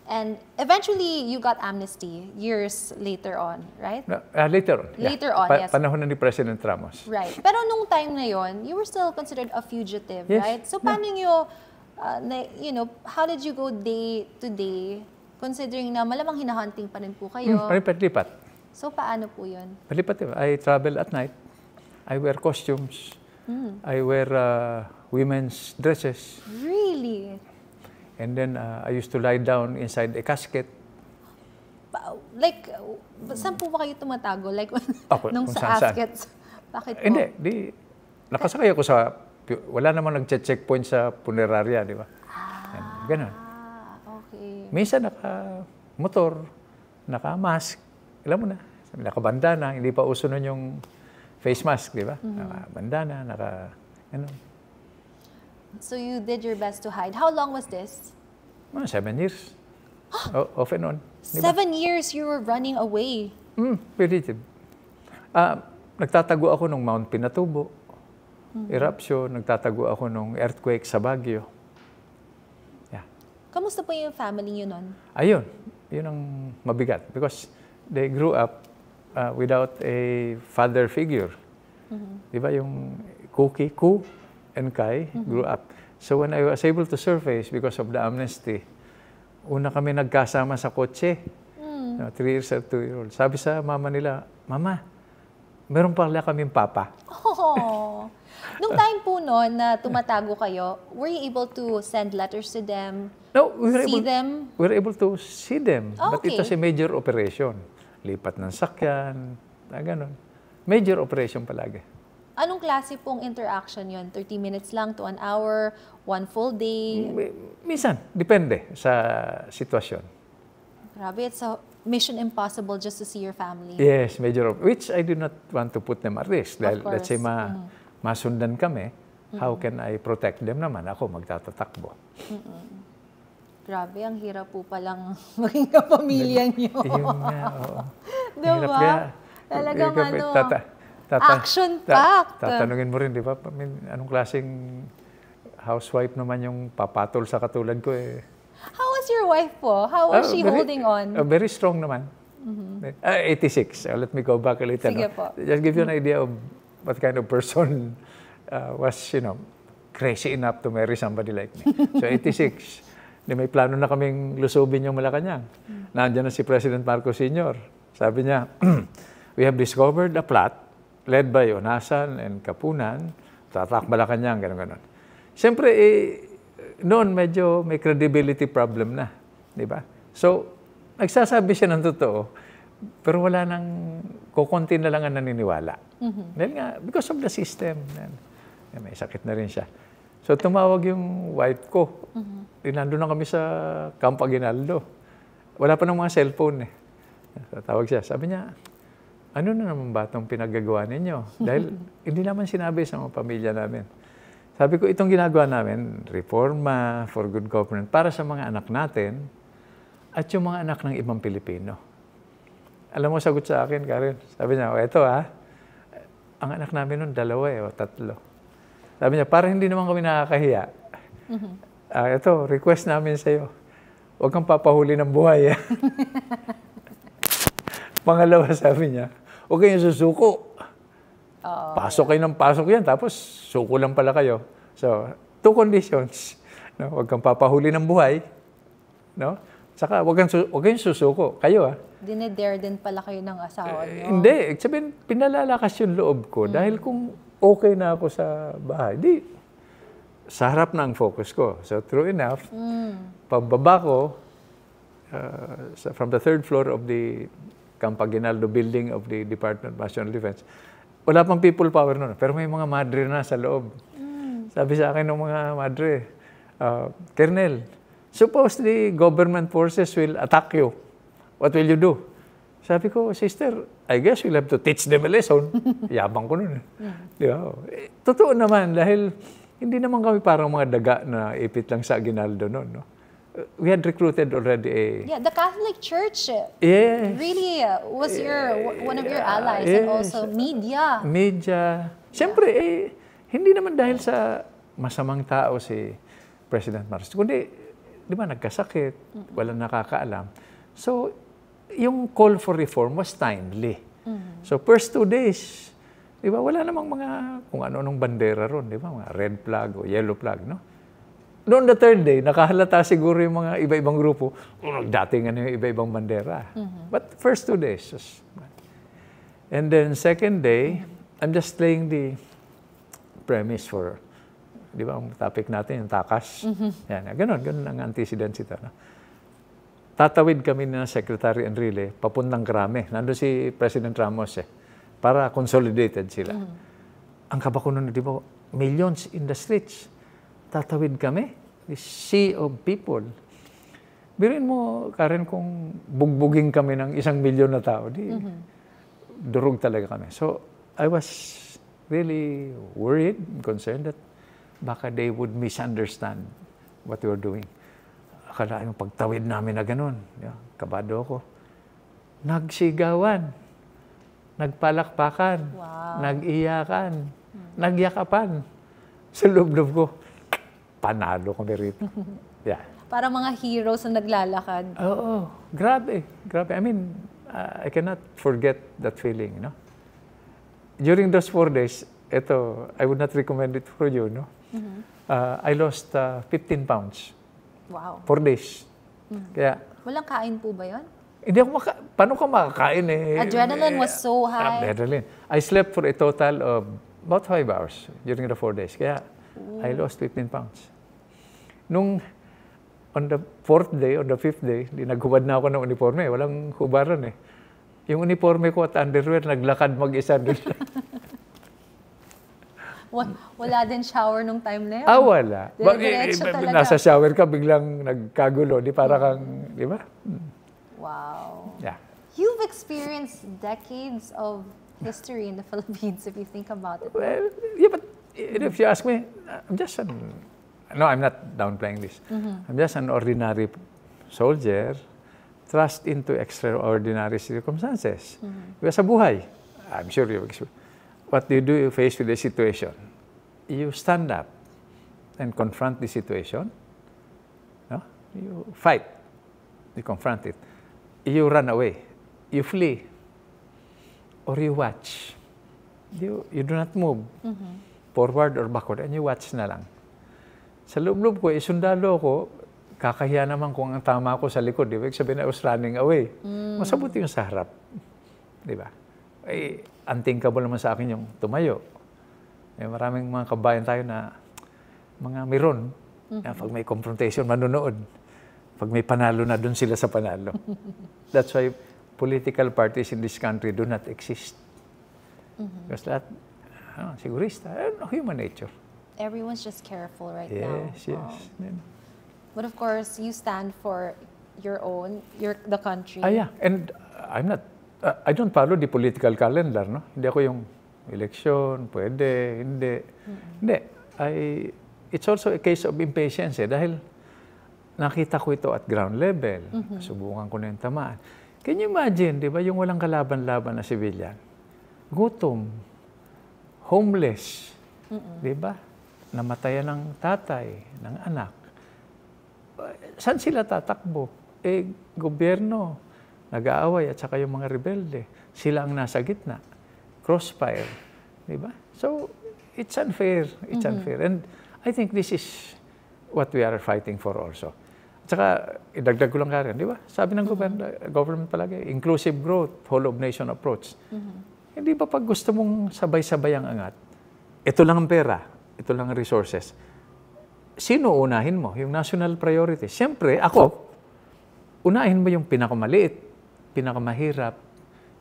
And eventually, you got amnesty years later on, right? Later on. Later on, yes. Panahon na ni President Ramos. Right. Pero nung time na yon, you were still considered a fugitive, Yes. right? So paano nyo, how did you go day to day, considering na malamang hinahunting pa rin po kayo? Palipat-lipat. So paano po yun? Palipat-lipat. I travel at night. I wear costumes. I wear women's dresses. Really? And then I used to lie down inside a casket. Like, saan po ba kayo tumatago? Like, nung kung sa saan-saan. caskets? Bakit po? Hindi. Nakasakay ako sa, wala namang nagche-checkpoint sa punerarya, di ba? Ganon. Okay. Minsan naka-motor, naka-mask, alam mo na, naka-bandana, hindi pa uso nun yung face mask, di ba? Naka-bandana, ano. So you did your best to hide. How long was this? 7 years. Off and on. Di 7 ba? years you were running away. Positive. Nagtatago ako nung Mount Pinatubo, eruption, nagtatago ako nung earthquake sa Baguio. Yeah. Kamusta po yung family niyo nun? Ayun, yun ang mabigat because they grew up without a father figure. Di ba yung Cookie, Ku and Kai grew up. So when I was able to surface because of the amnesty, una kami nagkasama sa kotse. 3 years or 2 years old. Sabi sa mama nila, Mama, meron pala kaming papa. Oh. Nung time po noon na tumatago kayo, were you able to send letters to them? No, we were able to see them. Oh, But it okay. was a major operation. Lipat ng sakyan, ganun. Major operation palagi. Anong klase pong interaction yon? 30 minutes lang to an hour, 1 full day? Minsan, depende sa sitwasyon. Grabe, it's a mission impossible just to see your family. Yes, major which I do not want to put them at risk. Dahil course. let's say masundan kami, how can I protect them naman? Ako magtatatakbo. Grabe, ang hirap po palang maging kapamilya niyo. Yung nga, oo. Diba? Hirap kaya. Talagang Action-packed. action-packed. Tatanungin mo rin, di ba? Anong klaseng housewife naman yung papatol sa katulad ko eh. How was your wife po? How was she holding on? Very strong naman. 86. Let me go back a little. Sige po. Just give you an idea of what kind of person was, crazy enough to marry somebody like me. So 86. May plano na kaming lusubin yung Malacanang. Nandiyan na si President Marcos Sr. Sabi niya, we have discovered a plot led by Onasan and Kapunan, tatak Malacanang, gano'n. Siyempre, noon medyo may credibility problem na, di ba? So, nagsasabi siya ng totoo, pero wala nang, kukunti na lang ang naniniwala. Dahil nga, because of the system, may sakit na rin siya. So, tumawag yung wife ko. Nandun na kami sa Campo Aguinaldo. Wala pa ng mga cellphone eh. So, tawag siya. Sabi niya, ano na naman ba itong pinaggagawa ninyo? Dahil hindi naman sinabi sa mga pamilya namin. Sabi ko, itong ginagawa namin, reforma for good governance, para sa mga anak natin at yung mga anak ng ibang Pilipino. Alam mo, sagot sa akin, Karen. Sabi niya, eto ang anak namin nun, 2 o 3. Sabi niya, para hindi naman kami nakakahiya. Ito, request namin sa'yo. Huwag kang papahuli ng buhay. Pangalawa, sabi niya, huwag kayong susuko. Pasok kayo ng pasok yan, tapos suko lang pala kayo. So, 2 conditions. No? Huwag kang papahuli ng buhay. No? Saka, huwag kayong susuko. Kayo, Dinedare din pala kayo ng asawa niyo. Hindi. Sabihin, pinalalakas yung loob ko. Dahil kung okay na ako sa bahay, sa harap na ang focus ko. So, true enough, pababa ko, from the third floor of the Camp Aguinaldo building of the Department of National Defense. Wala pang people power noon, pero may mga madre na sa loob. Sabi sa akin ng mga madre, Colonel, supposedly government forces will attack you. What will you do? Sabi ko, sister, I guess we'll have to teach them a lesson. Yabang ko nun. Di ba? Totoo naman, dahil hindi naman kami parang mga daga na ipit lang sa Aguinaldo noon. No? We had recruited already a... Yeah, the Catholic Church Yes. really was one of your allies, and also media. Media. Siyempre, hindi naman dahil sa masamang tao si President Marcos. Kundi, di ba, nagkasakit, walang nakakaalam. So, yung call for reform was timely. So, first 2 days, di ba, wala namang mga, kung ano-anong bandera ron, di ba, mga red flag o yellow flag, no? Noon the third day, nakahalata siguro yung mga iba-ibang grupo, nagdatingan yung iba-ibang bandera. But first 2 days. And then second day, I'm just laying the premise for, di ba, ang topic natin, yung takas. Yan, ganun ang antecedents ito. No? Tatawid kami na Secretary Enrile, papuntang Krame. Nandun si President Ramos para consolidated sila. Ang kabakunan, di ba, millions in the streets. Tatawid kami, the sea of people. Biruin mo, Karen, kung bugbuging kami ng 1 milyon na tao, durog talaga kami. So, I was really worried, concerned that baka they would misunderstand what we were doing. Akala yung pagtawid namin na ganun. Kabado ako. Nagsigawan, nagpalakpakan, nag-iyakan, nagyakapan. Sa loob-loob ko, panalo kami rito. Yeah. Para mga heroes na naglalakad. Oo, grabe. I mean, I cannot forget that feeling, no? During those 4 days, ito, I would not recommend it for you, no? I lost 15 pounds. Wow. 4 days. Kaya, walang kain po ba yun? hindi ako paano ka makakain Adrenaline was so high. Adrenaline. I slept for a total of about 5 hours during the 4 days. Kaya, I lost 15 pounds. Nung on the 4th day, on the 5th day, naghubad na ako ng uniforme. Walang hubaran Yung uniforme ko at underwear, naglakad mag-isa doon. Wala din shower nung time na yun? Wala. Nasa shower ka, biglang nagkagulo. Di para kang, di ba? Wow. Yeah. You've experienced decades of history in the Philippines, if you think about it. Well, yeah, but if you ask me, I'm just no, I'm not downplaying this. I'm just an ordinary soldier thrust into extraordinary circumstances. Sa buhay, I'm sure you've experienced. What do you do you face with the situation? You stand up and confront the situation. No? You fight. You confront it. You run away. You flee. Or you watch. You do not move forward or backward, and you watch na lang. Sa loob-loob ko, sundalo ko, kakahiya naman kung ang tama ko sa likod. Di ba? Sabihin na I was running away. Masabuti yung sa harap. Di ba? Unthinkable naman sa akin yung tumayo. Maraming mga kabayan tayo na mga miron. Pag may confrontation, manunood. Pag may panalo na, dun sila sa panalo. That's why political parties in this country do not exist. Because that, sigurista, human nature. Everyone's just careful right now. Yes. But of course, you stand for your own, the country. Yeah. And I'm not, I don't follow the political calendar, no? Hindi ako yung election, pwede, hindi. Hindi. It's also a case of impatience dahil nakita ko ito at ground level. Subukan ko na yung tamaan. Can you imagine, di ba, yung walang kalaban-laban na civilian? Gutom, homeless, di ba? Namatayan ng tatay, ng anak. Saan sila tatakbo? Gobyerno, nag-aaway at saka yung mga rebelde. Sila ang nasa gitna. Crossfire. Di ba? So, it's unfair. It's unfair. And I think this is what we are fighting for also. At saka, idagdag ko lang Karen, di ba? Sabi ng government palagi, inclusive growth, whole of nation approach. Hindi ba pag gusto mong sabay-sabay ang angat, ito lang ang pera, ito lang ang resources, sino unahin mo? Yung national priority. Siyempre, ako, unahin mo yung pinakamaliit, pinakamahirap,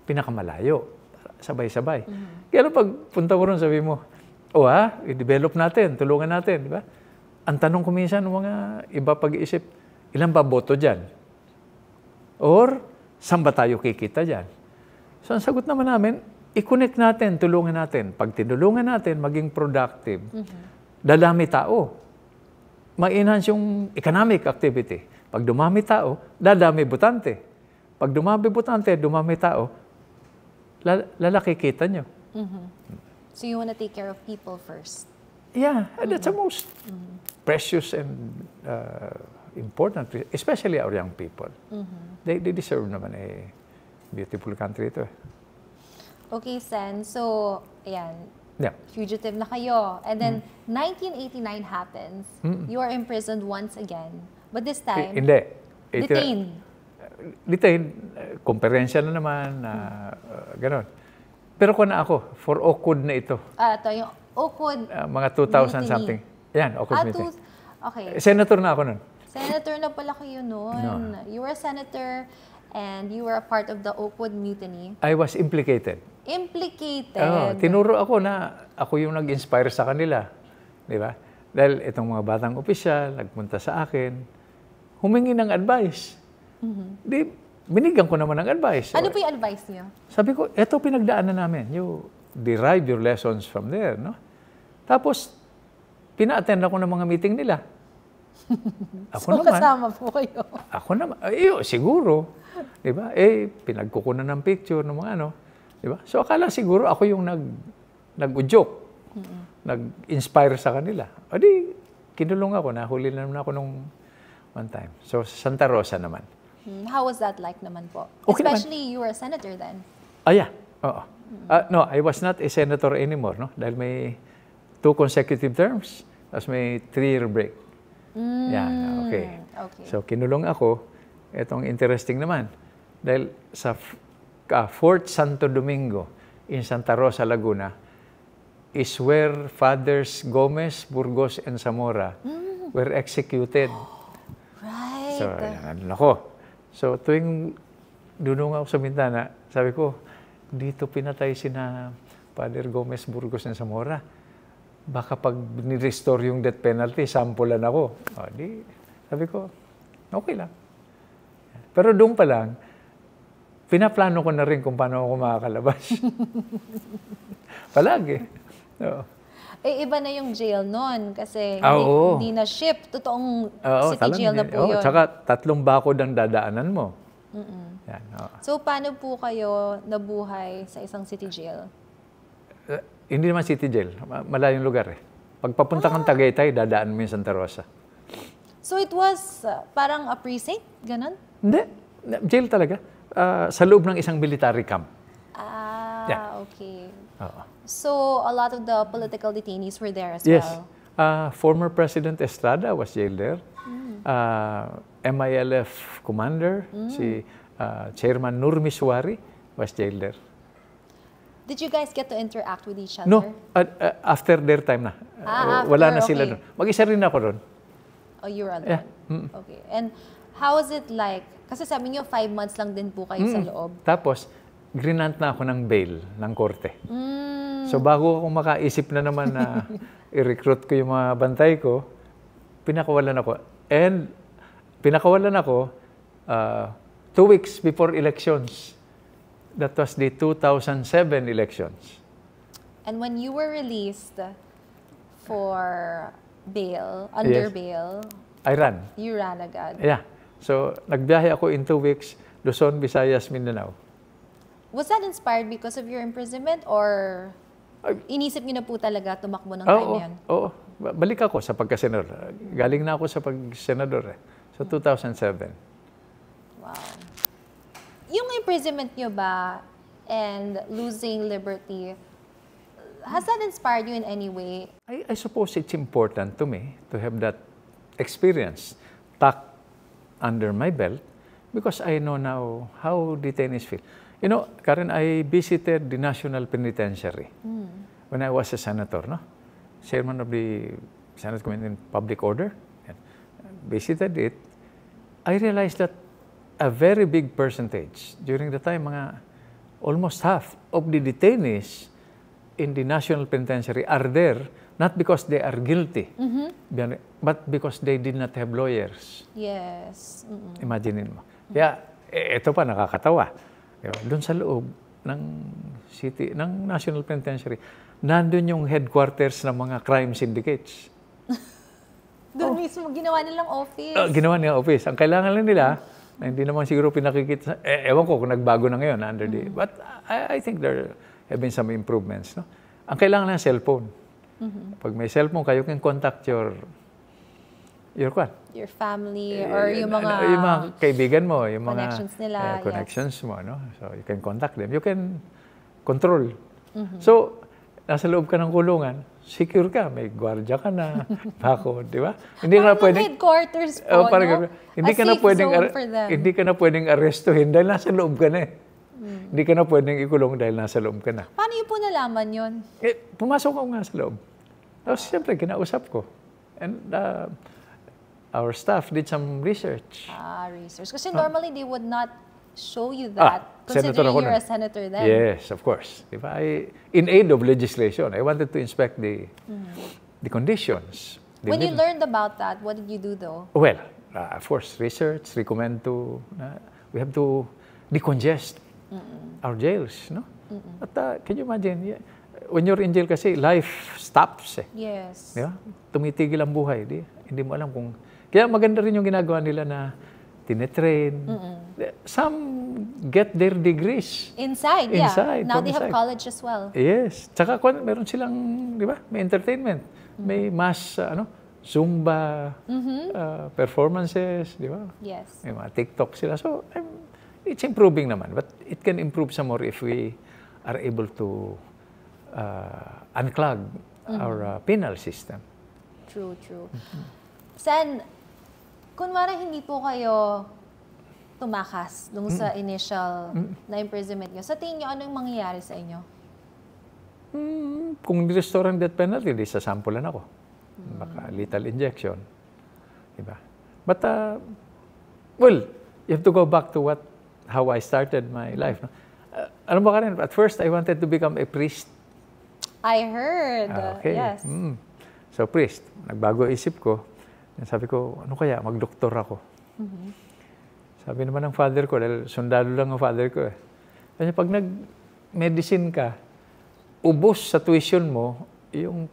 pinakamalayo. Sabay-sabay. Kaya pag punta mo ron, sabi mo, i-develop natin, tulungan natin, di ba? Ang tanong ko minsan ng mga iba pag-iisip, ilan ba boto dyan? Or, saan ba tayo kikita dyan? So, ang sagot naman namin, i-connect natin, tulungan natin. Pag tinulungan natin, maging productive, dadami tao. Ma-enhance yung economic activity. Pag dumami tao, dadami butante. Pag dumami butante, dumami tao, lalaki kita nyo. So you want to take care of people first? Yeah, and that's the most precious and important, especially our young people. They deserve naman a beautiful country ito. Okay, Sen. So, ayan. Yeah. Fugitive na kayo. And then, 1989 happens. You are imprisoned once again. But this time, Hindi. detained. Detained. Komperensya na naman, ganon. Pero kung na ako, for OCOD na ito. Ito yung OCOD. Mga 2000 something. Yan, OCOD meeting. Okay. Senator na ako nun. Senator na pala kayo noon. No. You were a senator and you were a part of the OCOD mutiny. I was implicated. Implicated. Tinuro ako na ako yung nag-inspire sa kanila. Di ba? Dahil itong mga batang opisyal, nagpunta sa akin, humingi ng advice. Di, binigyan ko naman ng advice. Ano po yung advice niyo? Sabi ko, eto pinagdaanan namin. You derive your lessons from there, no? Tapos, pina-attend ako ng mga meeting nila. Ako So, naman. kasama po kayo. Ako naman. Siguro. Di ba? Pinagkukunan ng picture ng mga ano. Di ba? So, akala siguro ako yung nag-udyok. Nag-inspire sa kanila. O di, kinulong ako. Nahuli na naman ako nung one time. So, Santa Rosa naman. How was that like naman po? Okay Especially you were a senator then. Yeah. Oo. No, I was not a senator anymore, no? Dahil may 2 consecutive terms, tapos may 3-year break. Yan, okay. So, kinulong ako. Itong interesting naman. Dahil sa Fort Santo Domingo in Santa Rosa, Laguna, is where Fathers Gomez, Burgos, and Zamora were executed. Right. So, yan ako. So, tuwing dunong ako sa bintana, sabi ko, dito pinatay sina Father Gomez, Burgos, and Zamora. Baka pag ni-restore yung death penalty, sampulan ako. Sabi ko, okay lang. Pero doon pa lang, pinaplano ko na rin kung paano ako makakalabas. Palagi. Iba na yung jail noon kasi hindi na ship. Totoong city jail na po yun. Tsaka 3 bakod ang dadaanan mo. Yan, So, paano po kayo nabuhay sa isang city jail? Hindi naman city jail. Malayong lugar eh. Pagpapunta kang Tagaytay, dadaan mo yung Santa Rosa. So, it was parang a precinct? Ganon? Hindi. Jail talaga. Sa loob ng isang military camp. Okay. So, a lot of the political detainees were there as well? Yes. Former President Estrada was jailed there. MILF commander, si Chairman Nur Miswari was jailed there. Did you guys get to interact with each other? No. After their time na. Wala na sila doon. Mag-isa rin ako doon. Oh, you were alone? Okay. And how was it like? Kasi sabi niyo 5 months lang din po kayo sa loob. Tapos, grinant na ako ng bail ng korte. So bago ako makaisip na naman na i-recruit ko yung mga bantay ko, pinakawalan ako. And pinakawalan ako 2 weeks before elections. That was the 2007 elections. And when you were released for bail, under bail, I ran. You ran agad. Yeah. So nagbiyahe ako in 2 weeks, Luzon, Visayas, Mindanao. Was that inspired because of your imprisonment or inisip niyo na po talaga tumakbo ng time na yan? Oo. Balik ako sa pagka-senador. Galing na ako sa pag-senador So 2007. Wow. Yung imprisonment niyo ba and losing liberty, has that inspired you in any way? I suppose it's important to me to have that experience tucked under my belt because I know now how detainees feel. You know, Karen, I visited the National Penitentiary when I was a senator, no? Chairman of the Senate Committee on Public Order. Visited it. I realized that a very big percentage. During the time, almost half of the detainees in the National Penitentiary are there not because they are guilty, but because they did not have lawyers. Yes. Imaginein mo. Kaya, ito pa, nakakatawa. Doon sa loob ng National Penitentiary, nandun yung headquarters ng mga crime syndicates. Doon mismo, ginawa nilang office. Ginawa nilang office. Ang kailangan lang nila, na hindi naman siguro pinakikita, ewan ko kung nagbago na ngayon, under the, but I think there have been some improvements. No? Ang kailangan lang cellphone. Pag may cellphone, kayo can contact your family or yung mga kaibigan mo, yung mga connections nila. connections mo, no? So you can contact them. You can control. So, nasa loob ka ng kulungan, secure ka, may gwardiya ka na, bako, di ba? Hindi ka na pwedeng headquarters po, no? Hindi ka na pwedeng hindi ka na pwedeng arestuhin dahil nasa loob ka na eh. Hindi ka na pwedeng ikulong dahil nasa loob ka na. Paano yun po nalaman yun? Pumasok ako nga sa loob. Tapos siyempre, kinausap ko. And our staff did some research. Research. Kasi normally they would not show you that, considering you're a senator then. Yes, of course. Diba? In aid of legislation, I wanted to inspect the conditions. When you learned about that, what did you do though? Well, of course, research, recommend to, we have to decongest our jails, no? But can you imagine, when you're in jail kasi, life stops eh. Yes. Diba? Tumitigil ang buhay. Hindi mo alam kung... Kaya maganda rin yung ginagawa nila na tinetrain. Some get their degrees. Inside. Now they have college as well. Yes. Tsaka meron silang, di ba? May entertainment. May mass, Zumba, performances, di ba? Yes. May mga TikTok sila. So, it's improving naman. But it can improve some more if we are able to unclog our penal system. True. Sen, kunwari hindi po kayo tumakas dun sa initial na imprisonment nyo, sa tingin nyo, anong mangyayari sa inyo? Kung ni-restore ang death penalty, di sasampulan ako. Baka lethal injection. Diba? But, well, you have to go back to how I started my life. No? Alam mo Karen, at first, I wanted to become a priest. I heard. Okay. Yes. So, priest. Nagbago isip ko. Sabi ko, ano kaya, mag-doktor ako. Sabi naman ng father ko, dahil sundalo lang ang father ko eh. Kasi pag nag-medicine ka, ubos sa tuition mo, yung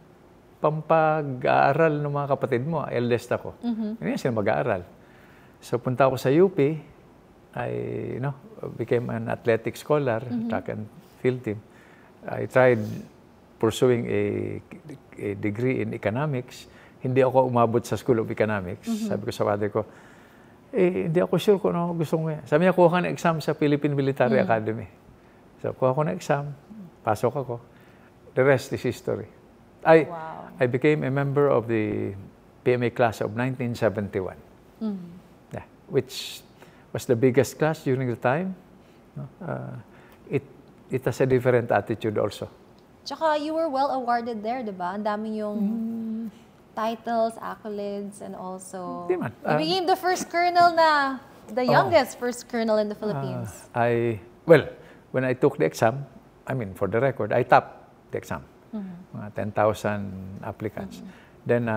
pampag-aaral ng mga kapatid mo, eldest ako. Hindi sila mag-aaral. So, punta ako sa UP. I became an athletic scholar, track and field team. I tried pursuing a degree in economics. Hindi ako umabot sa School of Economics. Sabi ko sa father ko, hindi ako sure kung ano gusto ko. Sabi niya, kuha ka ng exam sa Philippine Military Academy. So, kuha ko ng exam, pasok ako. The rest is history. I became a member of the PMA class of 1971, which was the biggest class during the time. It has a different attitude also. Tsaka you were well awarded there, di ba? Ang dami yung titles, accolades, and also you became the first colonel the youngest first colonel in the Philippines. When I took the exam, for the record, I topped the exam. 10,000 applicants. Then,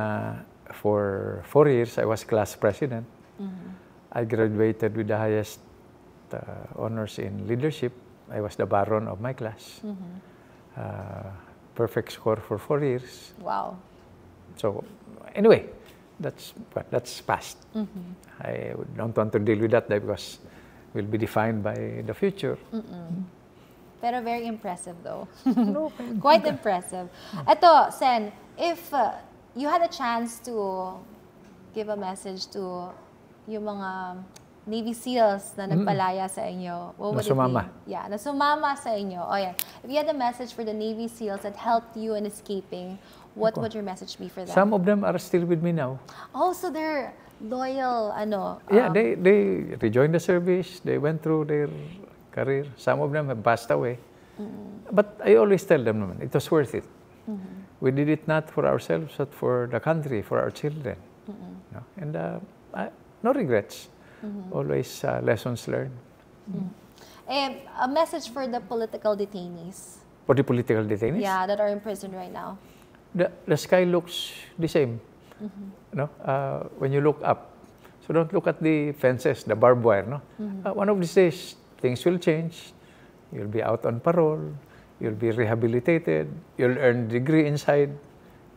for 4 years, I was class president. I graduated with the highest honors in leadership. I was the baron of my class. Perfect score for 4 years. Wow. So, anyway, that's past. I don't want to deal with that because it will be defined by the future. Pero very impressive though. Quite impressive. Eto, Sen, if you had a chance to give a message to yung mga Navy SEALs na nagpalaya sa inyo, what would it be? Yeah, na sumama sa inyo. Oh, yeah. If you had a message for the Navy SEALs that helped you in escaping, what would your message be for them? Some of them are still with me now. Oh, so they're loyal, Yeah, they rejoined the service. They went through their career. Some of them have passed away. But I always tell them, naman, it was worth it. We did it not for ourselves, but for the country, for our children. And no regrets. Always lessons learned. A message for the political detainees. For the political detainees? Yeah, that are in prison right now. The sky looks the same. No? When you look up. So don't look at the fences, the barbed wire. No? One of these days, things will change. You'll be out on parole. You'll be rehabilitated. You'll earn degree inside.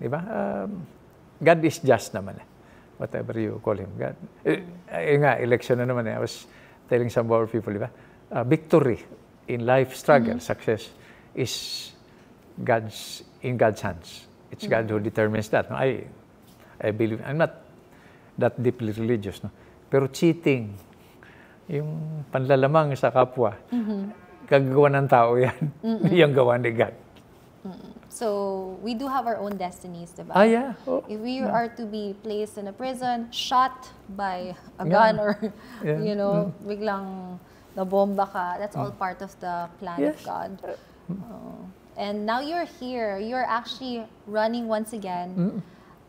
Diba? God is just naman. Whatever you call Him. God. Election na naman. I was telling some of our people, diba? Victory in life struggle, success, is in God's hands. It's God who determines that. No? I believe, I'm not that deeply religious. No? Pero cheating, yung panlalamang sa kapwa, kagagawa ng tao yan. Yung gawa ni God. So, we do have our own destinies, diba? Yeah. Oh, if we are to be placed in a prison, shot by a gun or, you know, biglang nabomba ka, that's all part of the plan of God. And now you're here. You're actually running once again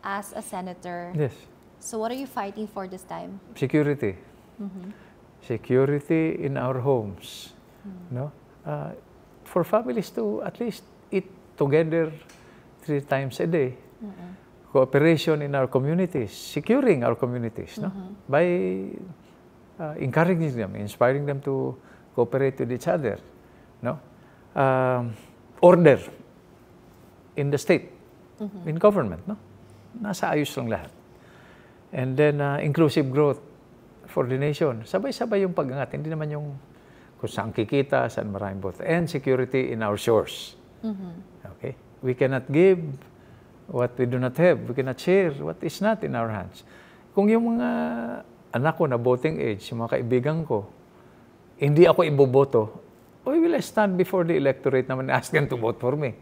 as a senator. Yes. So what are you fighting for this time? Security. Security in our homes. No? For families to at least eat together 3 times a day. Cooperation in our communities, securing our communities, no? By encouraging them, inspiring them to cooperate with each other, no? Order in the state, in government, no? Nasa ayos lang lahat. And then inclusive growth for the nation. Sabay-sabay yung pag-angat, hindi naman yung kung saan kikita, saan maraming both. And security in our shores. Okay? We cannot give what we do not have. We cannot share what is not in our hands. Kung yung mga anak ko na voting age, yung mga kaibigan ko, hindi ako iboboto, why will I stand before the electorate naman and ask them to vote for me?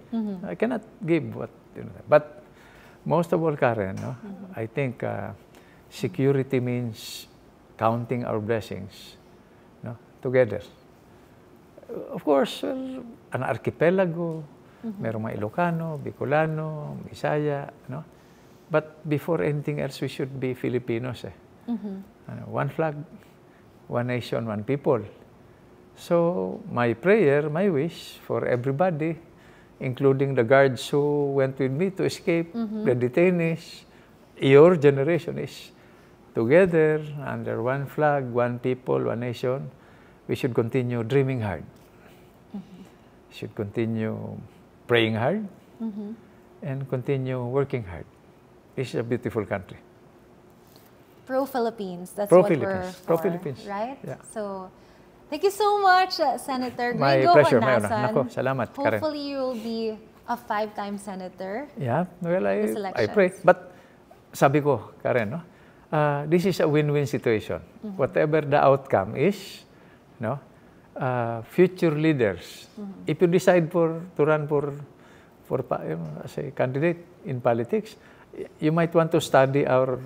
I cannot give what you know. But most of all, Karen, no? I think security means counting our blessings, no? Together. Of course, an archipelago, merong mga Ilocano, Bicolano, Bisaya, no? But before anything else, we should be Filipinos. One flag, one nation, one people. So my prayer, my wish for everybody, including the guards who went with me to escape, the detainees, your generation is together under one flag, one people, one nation. We should continue dreaming hard. Should continue praying hard and continue working hard. This is a beautiful country. Pro-Philippines, that's what we're for, Pro-Philippines. Right? Yeah. So, thank you so much, Senator My Gringo pleasure, Honasan. Mayona. Nako, salamat, Karen. Hopefully, you will be a 5-time senator. Yeah, well, This I pray. But sabi ko, Karen, no? This is a win-win situation. Whatever the outcome is, no? Future leaders, if you decide to run for as a candidate in politics, you might want to study our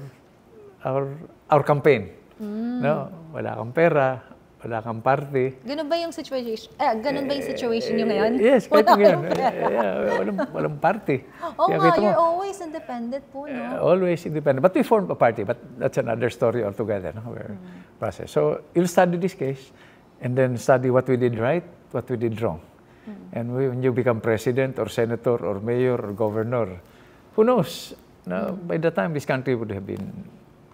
campaign. No, wala kang pera, wala kang party. Ganun ba yung situation? Ganun ba yung situation nyo ngayon? Yes, kahit Wala ngayon. kayong pera. Walang party. Oh Kaya nga, kita mo, you're always independent po, no? always independent. But we formed a party, but that's another story altogether. No? Process. So you'll study this case and then study what we did right, what we did wrong. And when you become president or senator or mayor or governor, who knows? No, by the time this country would have been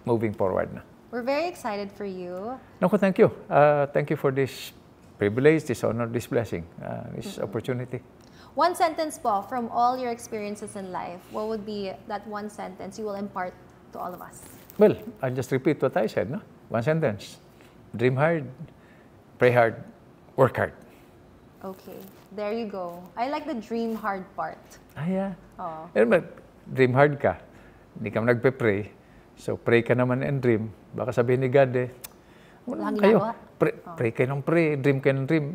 moving forward. No? We're very excited for you. Naku, thank you. Thank you for this privilege, this honor, this blessing, this opportunity. One sentence po from all your experiences in life, what would be that one sentence you will impart to all of us? Well, I'll just repeat what I said. No? One sentence. Dream hard, pray hard, work hard. Okay, there you go. I like the dream hard part. Yeah. Oh. Dream hard ka. Hindi ka nagpe-pray. So, pray ka naman and dream. Baka sabihin ni God, wala Walang kayo. ginagawa. Pray kayo ng pray, dream kayo ng dream.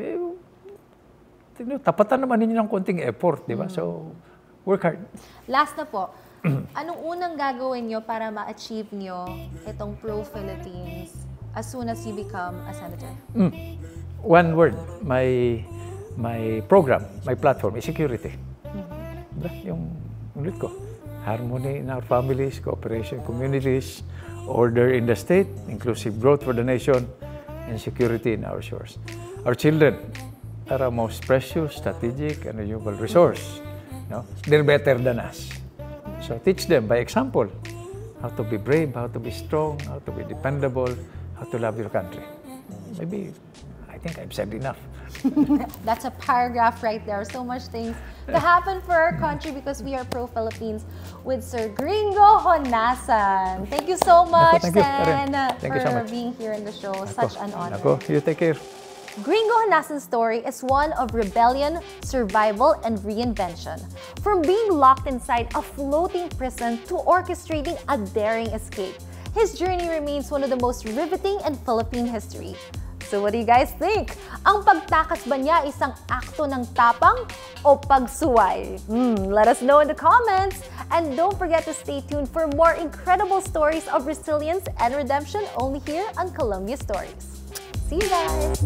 Tapatan naman ninyo ng konting effort, di ba? So, work hard. Last na po, anong unang gagawin nyo para ma-achieve nyo itong Pro-Philippines as soon as you become a senator? One word, my program, my platform is security. Diba? Yung ulit ko, harmony in our families, cooperation, communities, order in the state, inclusive growth for the nation, and security in our shores. Our children are our most precious, strategic, and renewable resource. No? They're better than us. So teach them by example how to be brave, how to be strong, how to be dependable, how to love your country. Maybe, I think I've said enough. That's a paragraph right there. So much things to happen for our country because we are pro-Philippines with Sir Gringo Honasan. Thank you so much, Thank you, Sen, Thank you so for much. being here in the show. Such an honor. You take care. Gringo Honasan's story is one of rebellion, survival, and reinvention. From being locked inside a floating prison to orchestrating a daring escape, his journey remains one of the most riveting in Philippine history. So what do you guys think? Ang pagtakas ba niya isang akto ng tapang o pagsuway? Let us know in the comments. And don't forget to stay tuned for more incredible stories of resilience and redemption only here on Columbia Stories. See you guys!